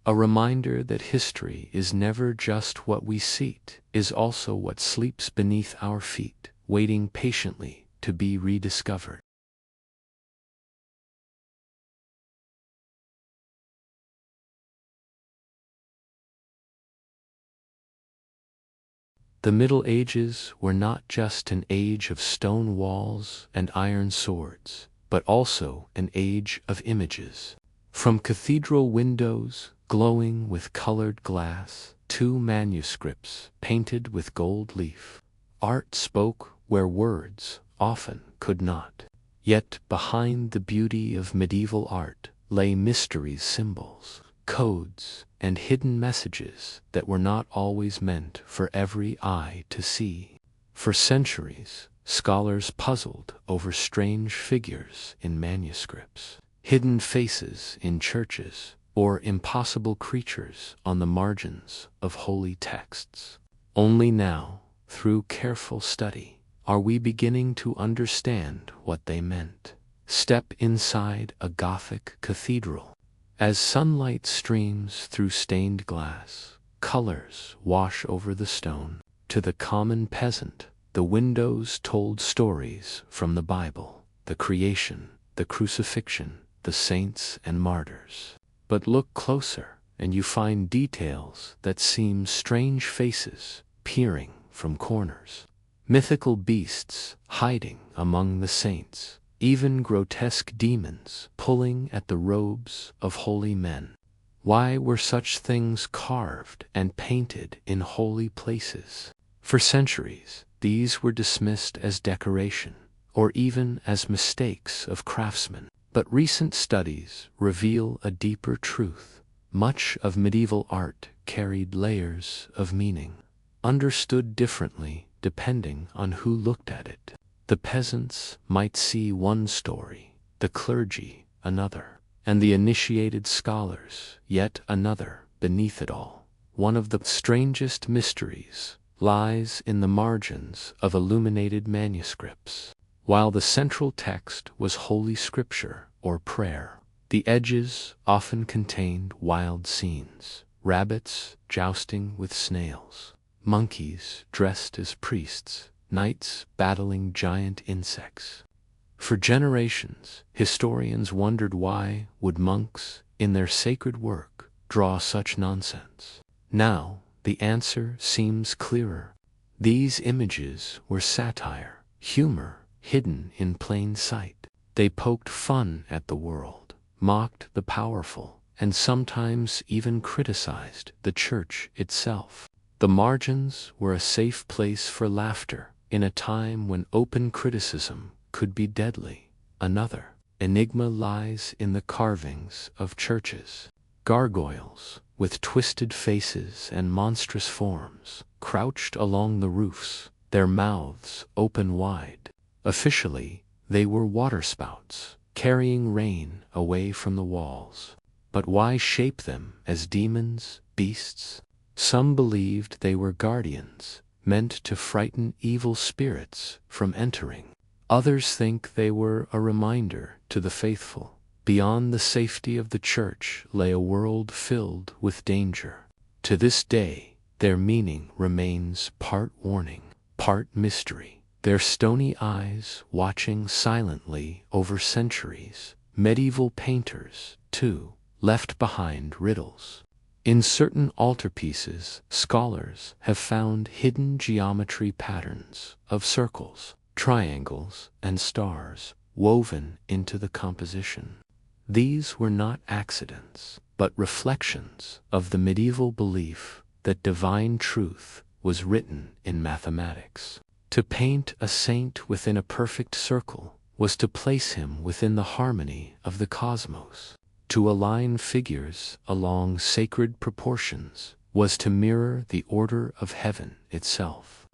Speaker 1: A reminder that history is never just what we see, it is also what sleeps beneath our feet, waiting patiently to be rediscovered. The Middle Ages were not just an age of stone walls and iron swords, but also an age of images. From cathedral windows glowing with colored glass to manuscripts painted with gold leaf, art spoke where words often could not. Yet behind the beauty of medieval art lay mysteries, symbols, codes, and hidden messages that were not always meant for every eye to see. For centuries, scholars puzzled over strange figures in manuscripts, hidden faces in churches, or impossible creatures on the margins of holy texts. Only now, through careful study, are we beginning to understand what they meant. Step inside a Gothic cathedral. As sunlight streams through stained glass, colors wash over the stone. To the common peasant, the windows told stories from the Bible, the creation, the crucifixion, the saints and martyrs. But look closer, and you find details that seem strange faces peering from corners, mythical beasts hiding among the saints, even grotesque demons pulling at the robes of holy men. Why were such things carved and painted in holy places? For centuries, these were dismissed as decoration, or even as mistakes of craftsmen. But recent studies reveal a deeper truth. Much of medieval art carried layers of meaning, understood differently depending on who looked at it. The peasants might see one story, the clergy another, and the initiated scholars yet another beneath it all. One of the strangest mysteries lies in the margins of illuminated manuscripts. While the central text was Holy Scripture or prayer, the edges often contained wild scenes, rabbits jousting with snails, monkeys dressed as priests, knights battling giant insects. For generations, historians wondered why would monks, in their sacred work, draw such nonsense. Now, the answer seems clearer. These images were satire, humor, hidden in plain sight. They poked fun at the world, mocked the powerful, and sometimes even criticized the church itself. The margins were a safe place for laughter in a time when open criticism could be deadly. Another enigma lies in the carvings of churches. Gargoyles, with twisted faces and monstrous forms, crouched along the roofs, their mouths open wide. Officially, they were waterspouts, carrying rain away from the walls. But why shape them as demons, beasts? Some believed they were guardians, meant to frighten evil spirits from entering. Others think they were a reminder to the faithful. Beyond the safety of the church lay a world filled with danger. To this day, their meaning remains part warning, part mystery. Their stony eyes watching silently over centuries. Medieval painters, too, left behind riddles. In certain altarpieces, scholars have found hidden geometry patterns of circles, triangles, and stars woven into the composition. These were not accidents, but reflections of the medieval belief that divine truth was written in mathematics. To paint a saint within a perfect circle was to place him within the harmony of the cosmos. To align figures along sacred proportions was to mirror the order of heaven itself.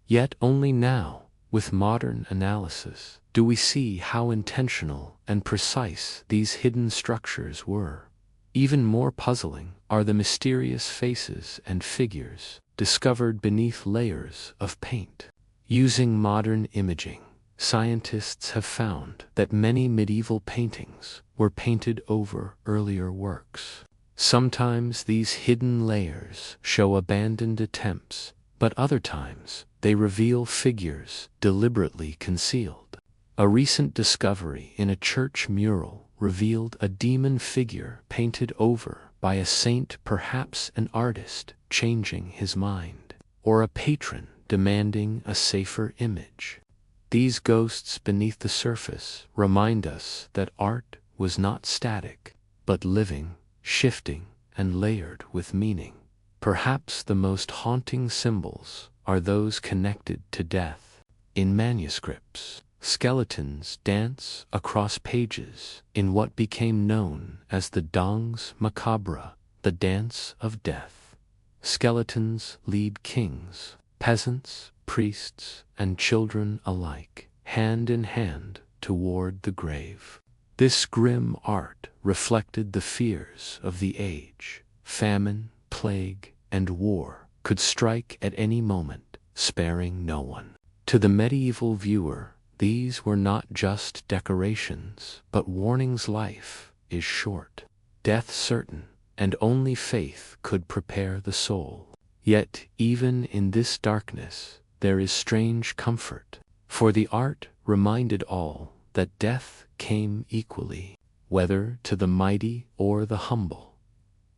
Speaker 1: Yet only now, with modern analysis, do we see how intentional and precise these hidden structures were. Even more puzzling are the mysterious faces and figures discovered beneath layers of paint. Using modern imaging, scientists have found that many medieval paintings were painted over earlier works. Sometimes these hidden layers show abandoned attempts, but other times they reveal figures deliberately concealed. A recent discovery in a church mural revealed a demon figure painted over by a saint, perhaps an artist changing his mind, or a patron demanding a safer image. These ghosts beneath the surface remind us that art was not static, but living, shifting, and layered with meaning. Perhaps the most haunting symbols are those connected to death. In manuscripts, skeletons dance across pages in what became known as the danse macabre, the dance of death. Skeletons lead kings, peasants, priests and children alike, hand in hand toward the grave. This grim art reflected the fears of the age. Famine, plague, and war could strike at any moment, sparing no one. To the medieval viewer, these were not just decorations, but warnings. Life is short, death certain, and only faith could prepare the soul. Yet, even in this darkness, there is strange comfort, for the art reminded all that death came equally, whether to the mighty or the humble.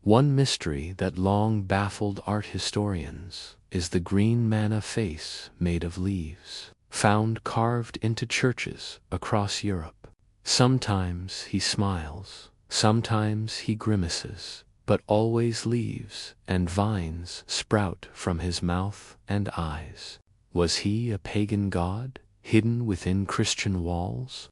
Speaker 1: One mystery that long baffled art historians is the green manna face made of leaves, found carved into churches across Europe. Sometimes he smiles, sometimes he grimaces, but always leaves and vines sprout from his mouth and eyes. Was he a pagan god, hidden within Christian walls,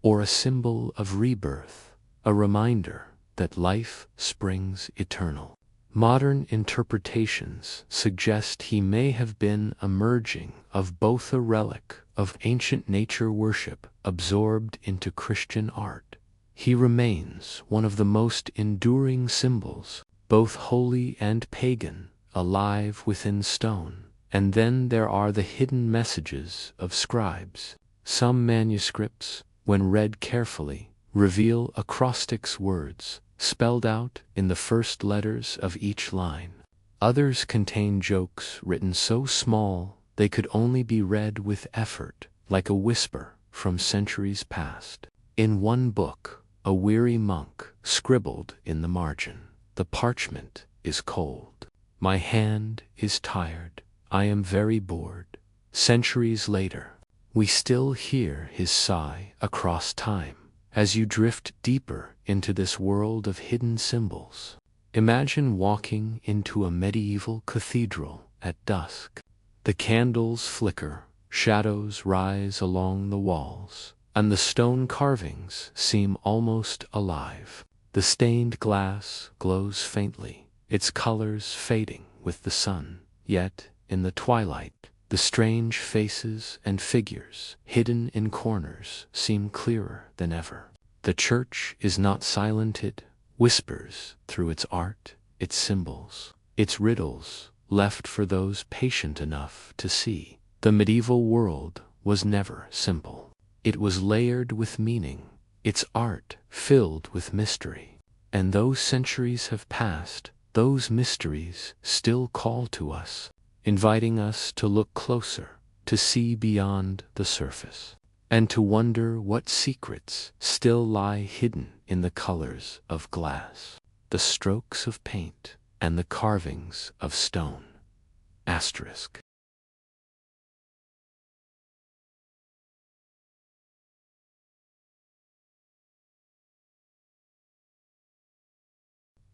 Speaker 1: or a symbol of rebirth, a reminder that life springs eternal? Modern interpretations suggest he may have been a merging of both, a relic of ancient nature worship absorbed into Christian art. He remains one of the most enduring symbols, both holy and pagan, alive within stone. And then there are the hidden messages of scribes. Some manuscripts, when read carefully, reveal acrostics, words spelled out in the first letters of each line. Others contain jokes written so small they could only be read with effort, like a whisper from centuries past. In one book, a weary monk scribbled in the margin, "The parchment is cold. My hand is tired. I am very bored." Centuries later, we still hear his sigh across time. As you drift deeper into this world of hidden symbols, imagine walking into a medieval cathedral at dusk. The candles flicker, shadows rise along the walls, and the stone carvings seem almost alive. The stained glass glows faintly, its colors fading with the sun. Yet, in the twilight, the strange faces and figures hidden in corners seem clearer than ever. The church is not silent, it whispers through its art, its symbols, its riddles, left for those patient enough to see. The medieval world was never simple. It was layered with meaning, its art filled with mystery. And though centuries have passed, those mysteries still call to us, inviting us to look closer, to see beyond the surface, and to wonder what secrets still lie hidden in the colors of glass, the strokes of paint, and the carvings of stone. Asterisk.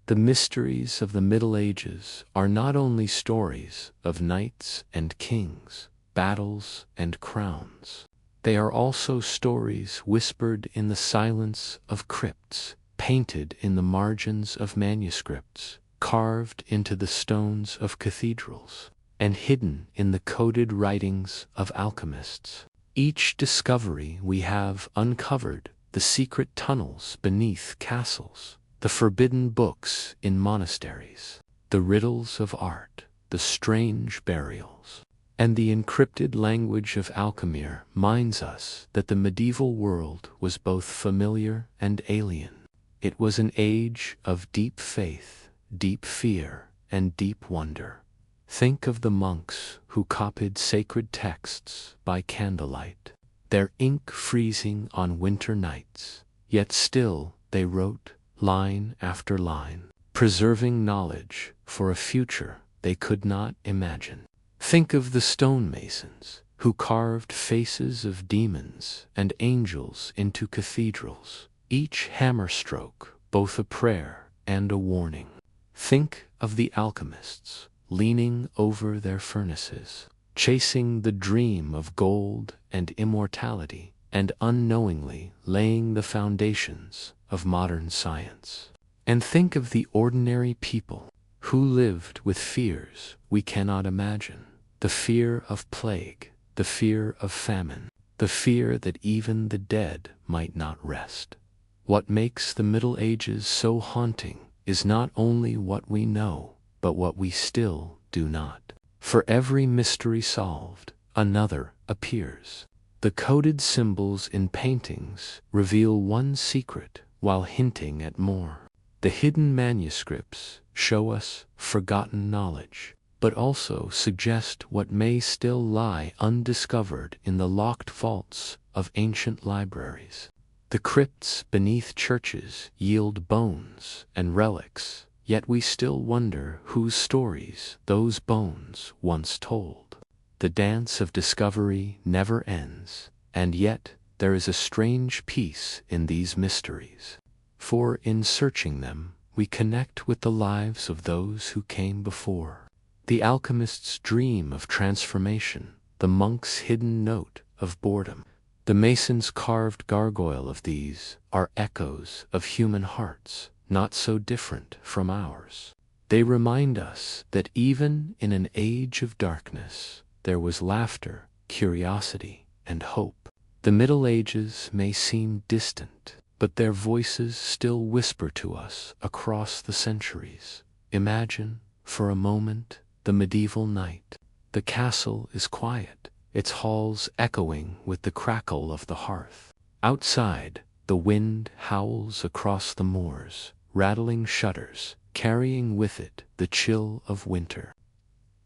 Speaker 1: The mysteries of the Middle Ages are not only stories of knights and kings, battles and crowns. They are also stories whispered in the silence of crypts, painted in the margins of manuscripts, carved into the stones of cathedrals, and hidden in the coded writings of alchemists. Each discovery we have uncovered the secret tunnels beneath castles, the forbidden books in monasteries, the riddles of art, the strange burials, and the encrypted language of alchemy reminds us that the medieval world was both familiar and alien. It was an age of deep faith, deep fear, and deep wonder. Think of the monks who copied sacred texts by candlelight, their ink freezing on winter nights, yet still they wrote line after line, preserving knowledge for a future they could not imagine. Think of the stonemasons who carved faces of demons and angels into cathedrals, each hammer stroke both a prayer and a warning. Think of the alchemists leaning over their furnaces, chasing the dream of gold and immortality, and unknowingly laying the foundations of modern science. And think of the ordinary people who lived with fears we cannot imagine, The fear of plague, the fear of famine, the fear that even the dead might not rest. What makes the Middle Ages so haunting is not only what we know, but what we still do not. For every mystery solved, another appears. The coded symbols in paintings reveal one secret while hinting at more. The hidden manuscripts show us forgotten knowledge, but also suggest what may still lie undiscovered in the locked vaults of ancient libraries. The crypts beneath churches yield bones and relics, yet we still wonder whose stories those bones once told. The dance of discovery never ends, and yet there is a strange peace in these mysteries. For in searching them, we connect with the lives of those who came before. The alchemist's dream of transformation, the monk's hidden note of boredom, the mason's carved gargoyle of these are echoes of human hearts, not so different from ours. They remind us that even in an age of darkness, there was laughter, curiosity, and hope. The Middle Ages may seem distant, but their voices still whisper to us across the centuries. Imagine, for a moment, the medieval night. The castle is quiet, its halls echoing with the crackle of the hearth. Outside, the wind howls across the moors, rattling shutters, carrying with it the chill of winter.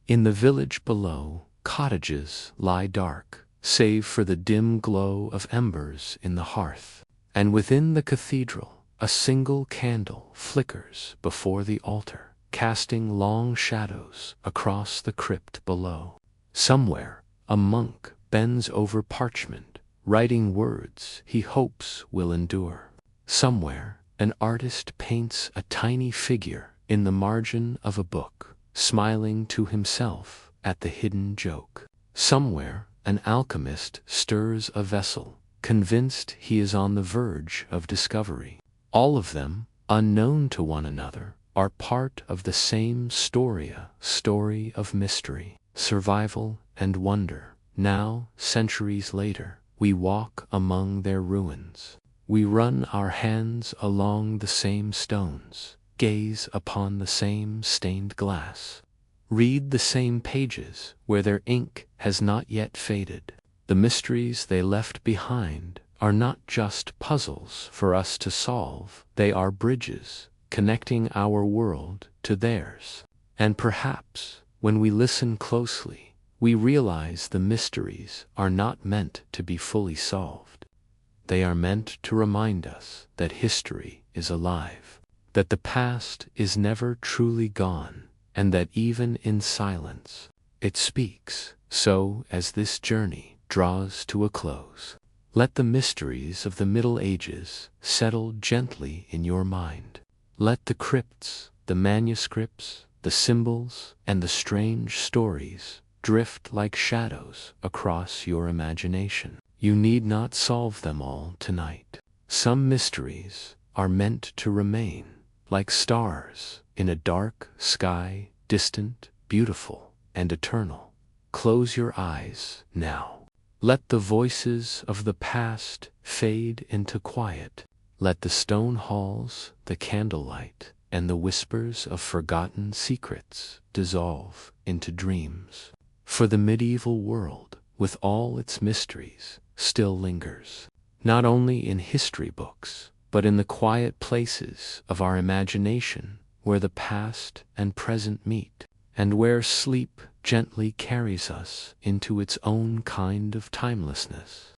Speaker 1: In the village below, cottages lie dark, save for the dim glow of embers in the hearth. And within the cathedral, a single candle flickers before the altar, casting long shadows across the crypt below. Somewhere, a monk bends over parchment, writing words he hopes will endure. Somewhere, an artist paints a tiny figure in the margin of a book, smiling to himself at the hidden joke. Somewhere, an alchemist stirs a vessel, convinced he is on the verge of discovery. All of them, unknown to one another, are part of the same story of mystery, survival, and wonder. Now, centuries later, we walk among their ruins. We run our hands along the same stones, gaze upon the same stained glass, read the same pages where their ink has not yet faded. The mysteries they left behind are not just puzzles for us to solve, they are bridges connecting our world to theirs. And perhaps, when we listen closely, we realize the mysteries are not meant to be fully solved. They are meant to remind us that history is alive, that the past is never truly gone, and that even in silence, it speaks. So, as this journey draws to a close, let the mysteries of the Middle Ages settle gently in your mind. Let the crypts, the manuscripts, the symbols, and the strange stories drift like shadows across your imagination. You need not solve them all tonight. Some mysteries are meant to remain, like stars in a dark sky, distant, beautiful, and eternal. Close your eyes now. Let the voices of the past fade into quiet. Let the stone halls, the candlelight, and the whispers of forgotten secrets dissolve into dreams. For the medieval world, with all its mysteries, still lingers, not only in history books, but in the quiet places of our imagination where the past and present meet, and where sleep gently carries us into its own kind of timelessness.